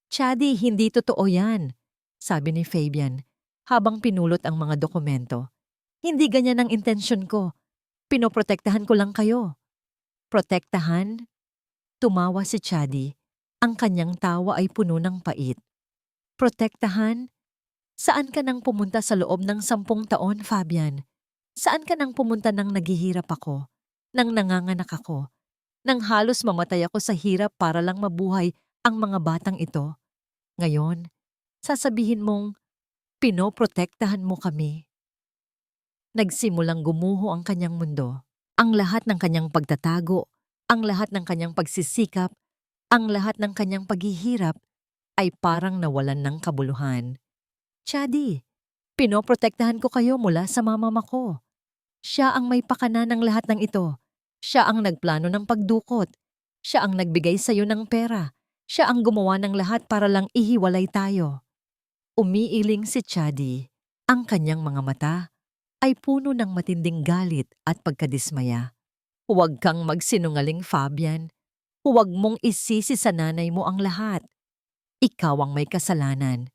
Chadi, hindi totoo yan, sabi ni Fabian habang pinulot ang mga dokumento. Hindi ganyan ang intensyon ko. Pinoprotektahan ko lang kayo. Protektahan? Tumawa si Chadi. Ang kanyang tawa ay puno ng pait. Protektahan? Saan ka nang pumunta sa loob ng 10 taon, Fabian? Saan ka nang pumunta nang naghihirap ako? Nang nanganganak ako? Nang halos mamatay ako sa hirap para lang mabuhay ang mga batang ito? Ngayon, sasabihin mong pinoprotektahan mo kami. Nagsimulang gumuho ang kanyang mundo. Ang lahat ng kanyang pagtatago, ang lahat ng kanyang pagsisikap, ang lahat ng kanyang paghihirap ay parang nawalan ng kabuluhan. Chadi, pinoprotektahan ko kayo mula sa mama ko. Siya ang may pakana ng lahat ng ito. Siya ang nagplano ng pagdukot. Siya ang nagbigay sa iyo ng pera. Siya ang gumawa ng lahat para lang ihiwalay tayo. Umiiling si Chadi. Ang kanyang mga mata ay puno ng matinding galit at pagkadismaya. Huwag kang magsinungaling, Fabian. Huwag mong isisi sa nanay mo ang lahat. Ikaw ang may kasalanan.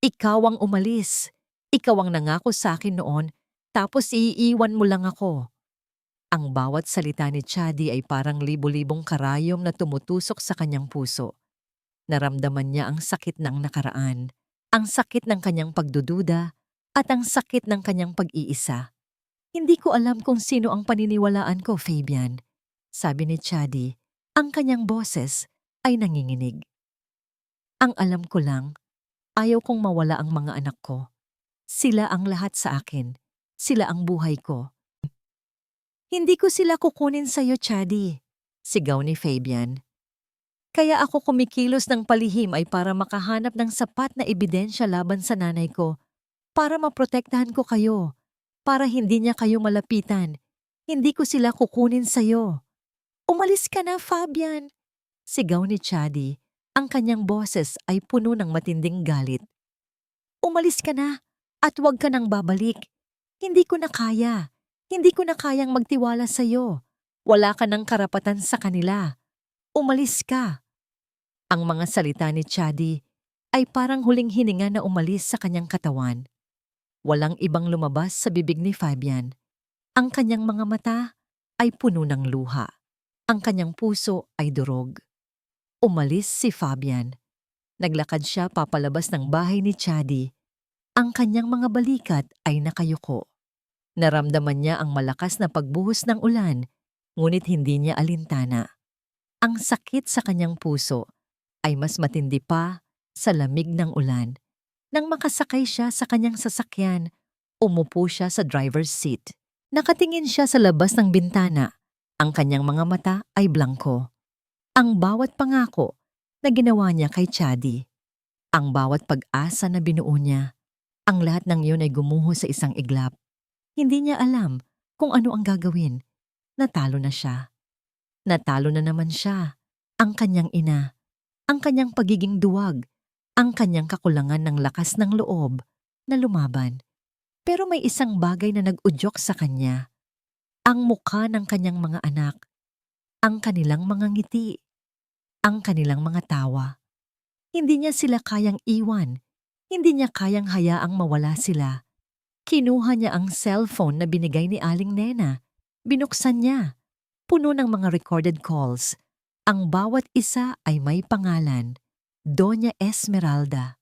Ikaw ang umalis. Ikaw ang nangako sa akin noon, tapos iiwan mo lang ako. Ang bawat salita ni Chadi ay parang libo-libong karayom na tumutusok sa kanyang puso. Naramdaman niya ang sakit ng nakaraan, ang sakit ng kanyang pagdududa, at ang sakit ng kanyang pag-iisa. Hindi ko alam kung sino ang paniniwalaan ko, Fabian. Sabi ni Chadi, ang kanyang boses ay nanginginig. Ang alam ko lang, ayaw kong mawala ang mga anak ko. Sila ang lahat sa akin. Sila ang buhay ko. Hindi ko sila kukunin sa'yo, Chadi, sigaw ni Fabian. Kaya ako kumikilos ng palihim ay para makahanap ng sapat na ebidensya laban sa nanay ko, para maprotektahan ko kayo, para hindi niya kayo malapitan. Hindi ko sila kukunin sa'yo. Umalis ka na, Fabian, sigaw ni Chadi. Ang kanyang boses ay puno ng matinding galit. Umalis ka na at huwag ka nang babalik. Hindi ko na kaya. Hindi ko na kayang magtiwala sa'yo. Wala ka ng karapatan sa kanila. Umalis ka. Ang mga salita ni Chadi ay parang huling hininga na umalis sa kanyang katawan. Walang ibang lumabas sa bibig ni Fabian. Ang kanyang mga mata ay puno ng luha. Ang kanyang puso ay durog. Umalis si Fabian. Naglakad siya papalabas ng bahay ni Chadi. Ang kanyang mga balikat ay nakayuko. Naramdaman niya ang malakas na pagbuhos ng ulan, ngunit hindi niya alintana. Ang sakit sa kanyang puso ay mas matindi pa sa lamig ng ulan. Nang makasakay siya sa kanyang sasakyan, umupo siya sa driver's seat. Nakatingin siya sa labas ng bintana. Ang kanyang mga mata ay blanko. Ang bawat pangako na ginawa niya kay Chadi, ang bawat pag-asa na binuo niya, ang lahat ng iyon ay gumuho sa isang iglap. Hindi niya alam kung ano ang gagawin. Natalo na siya. Natalo na naman siya. Ang kanyang ina, ang kanyang pagiging duwag, ang kanyang kakulangan ng lakas ng loob na lumaban. Pero may isang bagay na nag-udyok sa kanya. Ang mukha ng kanyang mga anak, ang kanilang mga ngiti, ang kanilang mga tawa. Hindi niya sila kayang iwan. Hindi niya kayang hayaang mawala sila. Kinuha niya ang cellphone na binigay ni Aling Nena. Binuksan niya. Puno ng mga recorded calls. Ang bawat isa ay may pangalan, Doña Esmeralda.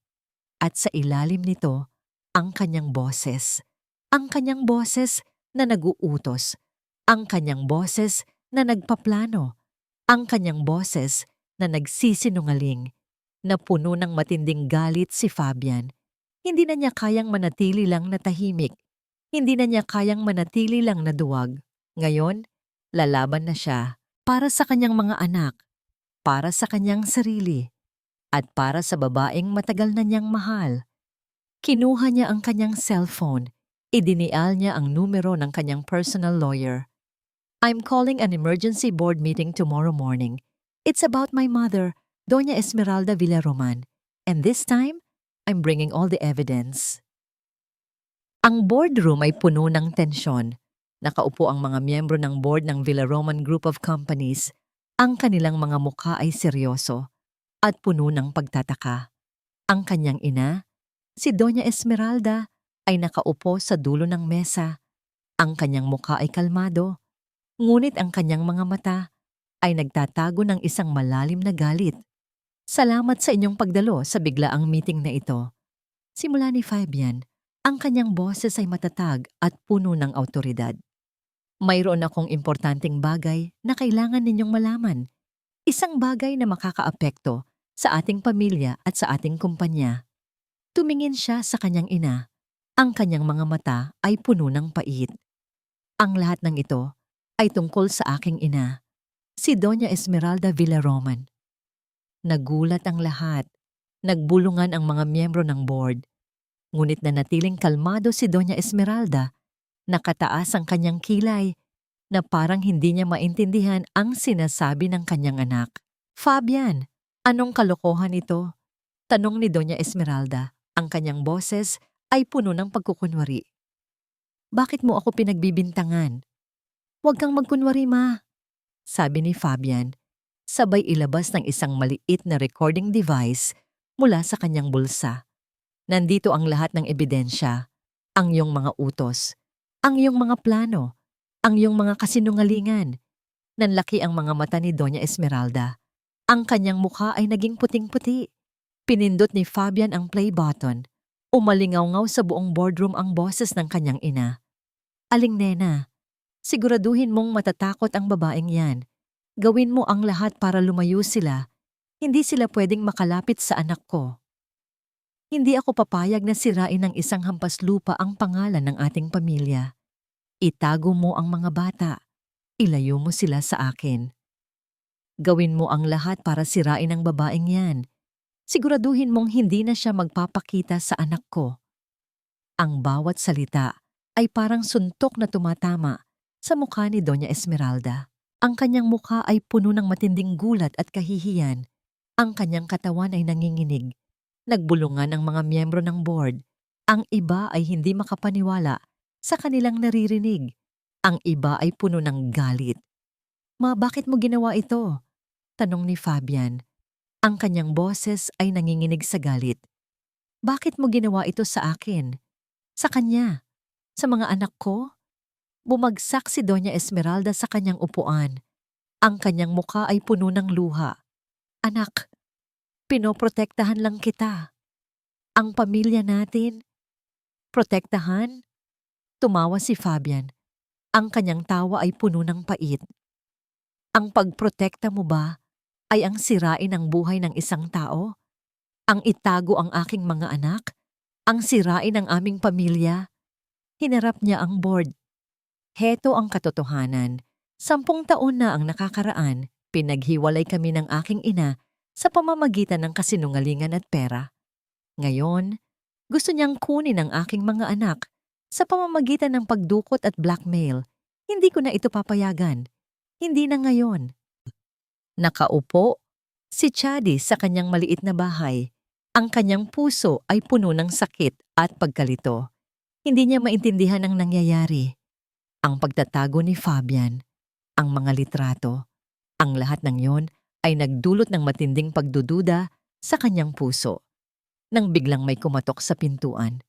At sa ilalim nito, ang kanyang boses. Ang kanyang boses na nag-uutos. Ang kanyang boses na nagpaplano. Ang kanyang boses na nagsisinungaling. Na puno ng matinding galit si Fabian. Hindi na niya kayang manatili lang na tahimik. Hindi na niya kayang manatili lang na duwag. Ngayon, lalaban na siya para sa kanyang mga anak, para sa kanyang sarili, at para sa babaeng matagal na niyang mahal. Kinuha niya ang kanyang cellphone. Idinial niya ang numero ng kanyang personal lawyer. I'm calling an emergency board meeting tomorrow morning. It's about my mother, Doña Esmeralda Villaroman. And this time, I'm bringing all the evidence. Ang boardroom ay puno ng tensyon. Nakaupo ang mga miyembro ng board ng Villaroman Group of Companies. Ang kanilang mga mukha ay seryoso at puno ng pagtataka. Ang kanyang ina, si Doña Esmeralda, ay nakaupo sa dulo ng mesa. Ang kanyang mukha ay kalmado, ngunit ang kanyang mga mata ay nagtatago ng isang malalim na galit. Salamat sa inyong pagdalo sa biglaang meeting na ito. Simula ni Fabian, ang kanyang boses ay matatag at puno ng awtoridad. Mayroon akong importanteng bagay na kailangan ninyong malaman. Isang bagay na makakaapekto sa ating pamilya at sa ating kumpanya. Tumingin siya sa kanyang ina. Ang kanyang mga mata ay puno ng pait. Ang lahat ng ito ay tungkol sa aking ina, si Doña Esmeralda Villaroman. Nagulat ang lahat. Nagbulungan ang mga miyembro ng board. Ngunit nanatiling kalmado si Doña Esmeralda. Nakataas ang kanyang kilay na parang hindi niya maintindihan ang sinasabi ng kanyang anak. Fabian, anong kalokohan ito? Tanong ni Doña Esmeralda. Ang kanyang boses ay puno ng pagkukunwari. Bakit mo ako pinagbibintangan? Huwag kang magkunwari, ma, sabi ni Fabian. Sabay ilabas ng isang maliit na recording device mula sa kanyang bulsa. Nandito ang lahat ng ebidensya, ang iyong mga utos, ang iyong mga plano, ang iyong mga kasinungalingan. Nanlaki ang mga mata ni Doña Esmeralda. Ang kanyang mukha ay naging puting-puti. Pinindot ni Fabian ang play button. Umalingaw-ngaw sa buong boardroom ang boses ng kanyang ina. Aling nena, siguraduhin mong matatakot ang babaeng yan. Gawin mo ang lahat para lumayo sila. Hindi sila pwedeng makalapit sa anak ko. Hindi ako papayag na sirain ng isang hampas lupa ang pangalan ng ating pamilya. Itago mo ang mga bata. Ilayo mo sila sa akin. Gawin mo ang lahat para sirain ang babaeng yan. Siguraduhin mong hindi na siya magpapakita sa anak ko. Ang bawat salita ay parang suntok na tumatama sa mukha ni Doña Esmeralda. Ang kanyang mukha ay puno ng matinding gulat at kahihiyan. Ang kanyang katawan ay nanginginig. Nagbulungan ang mga miyembro ng board. Ang iba ay hindi makapaniwala sa kanilang naririnig. Ang iba ay puno ng galit. Ma, bakit mo ginawa ito? Tanong ni Fabian. Ang kanyang boses ay nanginginig sa galit. Bakit mo ginawa ito sa akin? Sa kanya? Sa mga anak ko? Bumagsak si Doña Esmeralda sa kanyang upuan. Ang kanyang mukha ay puno ng luha. Anak, pinoprotektahan lang kita. Ang pamilya natin. Protektahan? Tumawa si Fabian. Ang kanyang tawa ay puno ng pait. Ang pagprotekta mo ba ay ang sirain ang buhay ng isang tao? Ang itago ang aking mga anak? Ang sirain ang aming pamilya? Hinarap niya ang board. Heto ang katotohanan. 10 taon na ang nakakaraan, pinaghiwalay kami ng aking ina sa pamamagitan ng kasinungalingan at pera. Ngayon, gusto niyang kunin ang aking mga anak sa pamamagitan ng pagdukot at blackmail. Hindi ko na ito papayagan. Hindi na ngayon. Nakaupo si Chadi sa kanyang maliit na bahay. Ang kanyang puso ay puno ng sakit at pagkalito. Hindi niya maintindihan ang nangyayari. Ang pagtatago ni Fabian, ang mga litrato, ang lahat ng yon ay nagdulot ng matinding pagdududa sa kanyang puso. Nang biglang may kumatok sa pintuan.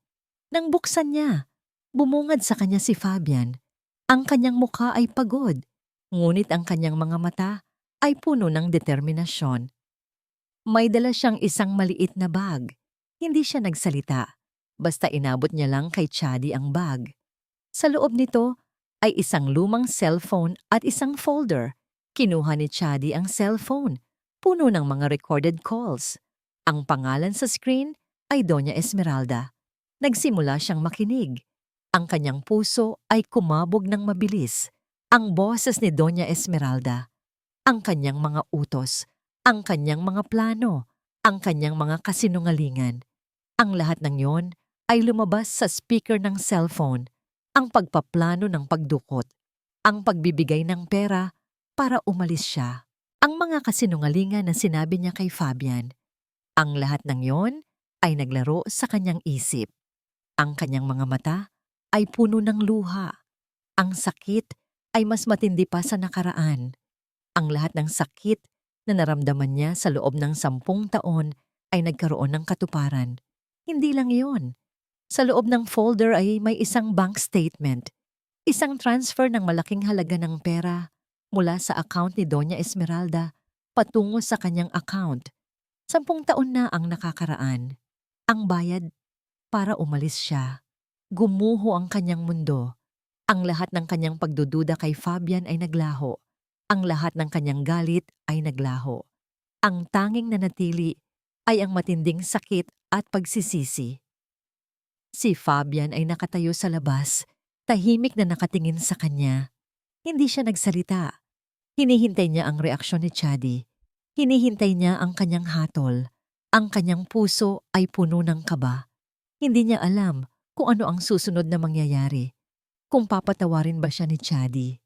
Nang buksan niya, bumungad sa kanya si Fabian. Ang kanyang mukha ay pagod, ngunit ang kanyang mga mata ay puno ng determinasyon. May dala siyang isang maliit na bag. Hindi siya nagsalita. Basta inabot niya lang kay Chadi ang bag. Sa loob nito ay isang lumang cellphone at isang folder. Kinuha ni Chadi ang cellphone, puno ng mga recorded calls. Ang pangalan sa screen ay Doña Esmeralda. Nagsimula siyang makinig. Ang kanyang puso ay kumabog ng mabilis. Ang boses ni Doña Esmeralda, ang kanyang mga utos, ang kanyang mga plano, ang kanyang mga kasinungalingan. Ang lahat ng yon ay lumabas sa speaker ng cellphone. Ang pagpaplano ng pagdukot, ang pagbibigay ng pera para umalis siya. Ang mga kasinungalingan na sinabi niya kay Fabian. Ang lahat ng yon ay naglaro sa kanyang isip. Ang kanyang mga mata ay puno ng luha. Ang sakit ay mas matindi pa sa nakaraan. Ang lahat ng sakit na naramdaman niya sa loob ng 10 taon ay nagkaroon ng katuparan. Hindi lang iyon. Sa loob ng folder ay may isang bank statement, isang transfer ng malaking halaga ng pera mula sa account ni Doña Esmeralda patungo sa kanyang account. 10 taon na ang nakakaraan. Ang bayad para umalis siya. Gumuho ang kanyang mundo. Ang lahat ng kanyang pagdududa kay Fabian ay naglaho. Ang lahat ng kanyang galit ay naglaho. Ang tanging nanatili ay ang matinding sakit at pagsisisi. Si Fabian ay nakatayo sa labas, tahimik na nakatingin sa kanya. Hindi siya nagsalita. Hinihintay niya ang reaksyon ni Chady. Hinihintay niya ang kanyang hatol. Ang kanyang puso ay puno ng kaba. Hindi niya alam kung ano ang susunod na mangyayari. Kung papatawarin ba siya ni Chady.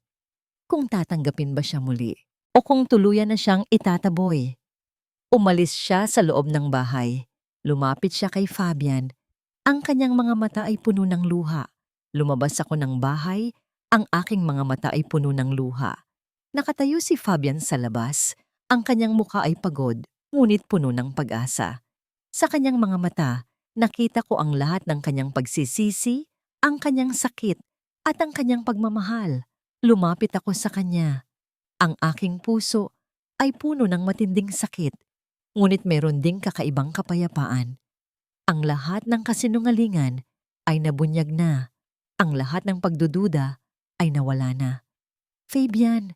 Kung tatanggapin ba siya muli. O kung tuluyan na siyang itataboy. Umalis siya sa loob ng bahay. Lumapit siya kay Fabian. Ang kanyang mga mata ay puno ng luha. Lumabas ako ng bahay, ang aking mga mata ay puno ng luha. Nakatayo si Fabian sa labas. Ang kanyang mukha ay pagod, ngunit puno ng pag-asa. Sa kanyang mga mata, nakita ko ang lahat ng kanyang pagsisisi, ang kanyang sakit, at ang kanyang pagmamahal. Lumapit ako sa kanya. Ang aking puso ay puno ng matinding sakit, ngunit meron ding kakaibang kapayapaan. Ang lahat ng kasinungalingan ay nabunyag na. Ang lahat ng pagdududa ay nawala na. Fabian,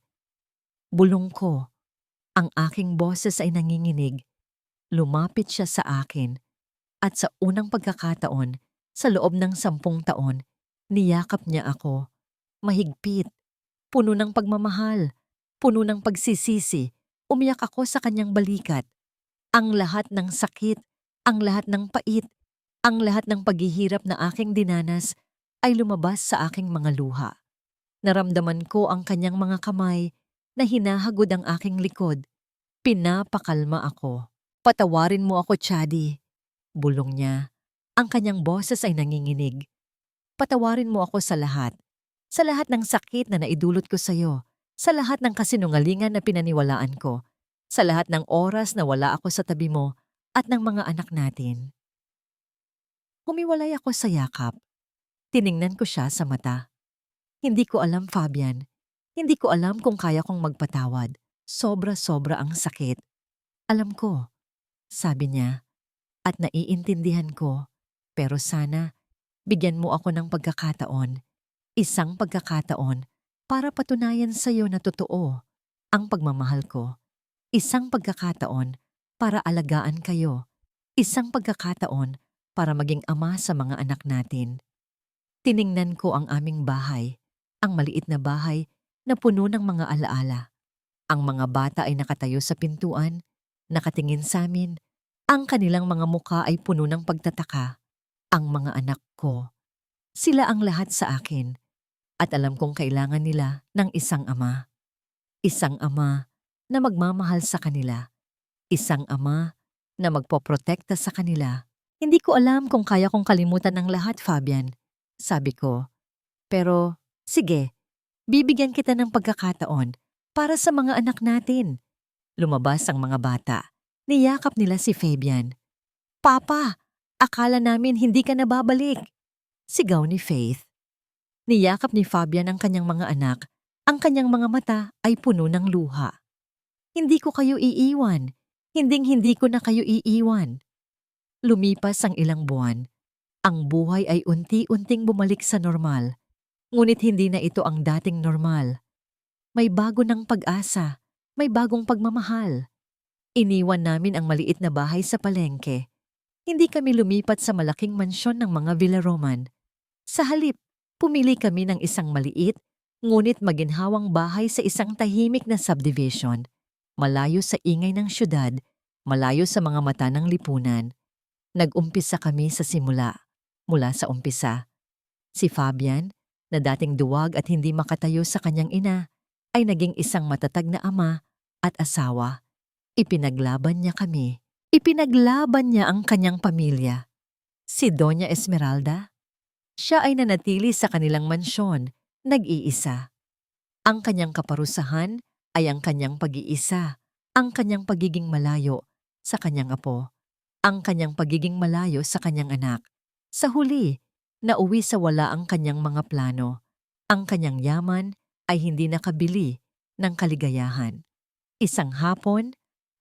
bulong ko. Ang aking boses ay nanginginig. Lumapit siya sa akin. At sa unang pagkakataon, sa loob ng 10 taon, niyakap niya ako. Mahigpit, puno ng pagmamahal, puno ng pagsisisi. Umiyak ako sa kanyang balikat. Ang lahat ng sakit, ang lahat ng pait, ang lahat ng paghihirap na aking dinanas ay lumabas sa aking mga luha. Naramdaman ko ang kanyang mga kamay na hinahagod ang aking likod. Pinapakalma ako. Patawarin mo ako, Chady. Bulong niya. Ang kanyang boses ay nanginginig. Patawarin mo ako sa lahat. Sa lahat ng sakit na naidulot ko sa iyo. Sa lahat ng kasinungalingan na pinaniwalaan ko. Sa lahat ng oras na wala ako sa tabi mo at ng mga anak natin. Humiwalay ako sa yakap. Tiningnan ko siya sa mata. Hindi ko alam, Fabian. Hindi ko alam kung kaya kong magpatawad. Sobra-sobra ang sakit. Alam ko, sabi niya, at naiintindihan ko. Pero sana, bigyan mo ako ng pagkakataon. Isang pagkakataon para patunayan sa iyo na totoo ang pagmamahal ko. Isang pagkakataon para alagaan kayo. Isang pagkakataon para maging ama sa mga anak natin. Tiningnan ko ang aming bahay, ang maliit na bahay na puno ng mga alaala. Ang mga bata ay nakatayo sa pintuan, nakatingin sa amin. Ang kanilang mga mukha ay puno ng pagtataka. Ang mga anak ko. Sila ang lahat sa akin. At alam kong kailangan nila ng isang ama. Isang ama na magmamahal sa kanila. Isang ama na magpoprotekta sa kanila. Hindi ko alam kung kaya kong kalimutan ng lahat, Fabian. Sabi ko. Pero, sige, bibigyan kita ng pagkakataon para sa mga anak natin. Lumabas ang mga bata. Niyakap nila si Fabian. Papa, akala namin hindi ka nababalik. Sigaw ni Faith. Niyakap ni Fabian ang kanyang mga anak. Ang kanyang mga mata ay puno ng luha. Hindi ko kayo iiwan. Hinding-hindi ko na kayo iiwan. Lumipas ang ilang buwan. Ang buhay ay unti-unting bumalik sa normal. Ngunit hindi na ito ang dating normal. May bago ng pag-asa. May bagong pagmamahal. Iniwan namin ang maliit na bahay sa palengke. Hindi kami lumipat sa malaking mansyon ng mga Villaroman. Sa halip, pumili kami ng isang maliit, ngunit maginhawang bahay sa isang tahimik na subdivision. Malayo sa ingay ng syudad, malayo sa mga mata ng lipunan. Nag-umpisa kami sa simula. Mula sa umpisa. Si Fabian, na dating duwag at hindi makatayo sa kanyang ina, ay naging isang matatag na ama at asawa. Ipinaglaban niya kami. Ipinaglaban niya ang kanyang pamilya. Si Doña Esmeralda? Siya ay nanatili sa kanilang mansyon, nag-iisa. Ang kanyang kaparusahan ay ang kanyang pag-iisa, ang kanyang pagiging malayo sa kanyang apo, ang kanyang pagiging malayo sa kanyang anak. Sa huli, nauwi sa wala ang kanyang mga plano. Ang kanyang yaman ay hindi nakabili ng kaligayahan. Isang hapon,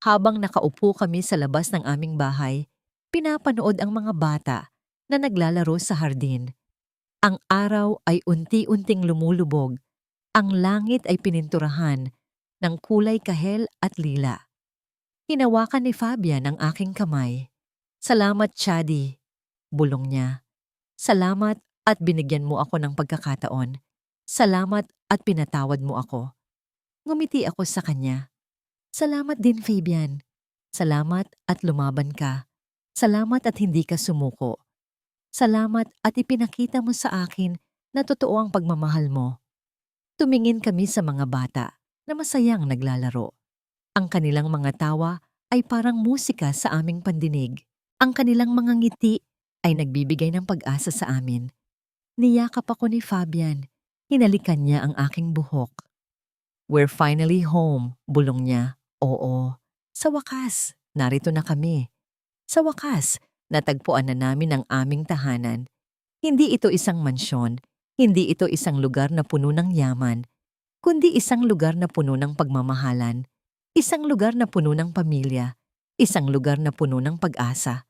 habang nakaupo kami sa labas ng aming bahay, pinapanood ang mga bata na naglalaro sa hardin. Ang araw ay unti-unting lumulubog. Ang langit ay pininturahan ng kulay kahel at lila. Hinawakan ni Fabian ang aking kamay. "Salamat, Chadi," bulong niya. "Salamat at binigyan mo ako ng pagkakataon. Salamat at pinatawad mo ako." Ngumiti ako sa kanya. "Salamat din, Fabian. Salamat at lumaban ka. Salamat at hindi ka sumuko. Salamat at ipinakita mo sa akin na totoo ang pagmamahal mo." Tumingin kami sa mga bata na masayang naglalaro. Ang kanilang mga tawa ay parang musika sa aming pandinig. Ang kanilang mga ngiti ay nagbibigay ng pag-asa sa amin. Niyakap ako ni Fabian. Hinalikan niya ang aking buhok. "We're finally home," bulong niya. "Oo. Sa wakas, narito na kami. Sa wakas, natagpuan na namin ang aming tahanan. Hindi ito isang mansyon, hindi ito isang lugar na puno ng yaman, kundi isang lugar na puno ng pagmamahalan, isang lugar na puno ng pamilya, isang lugar na puno ng pag-asa.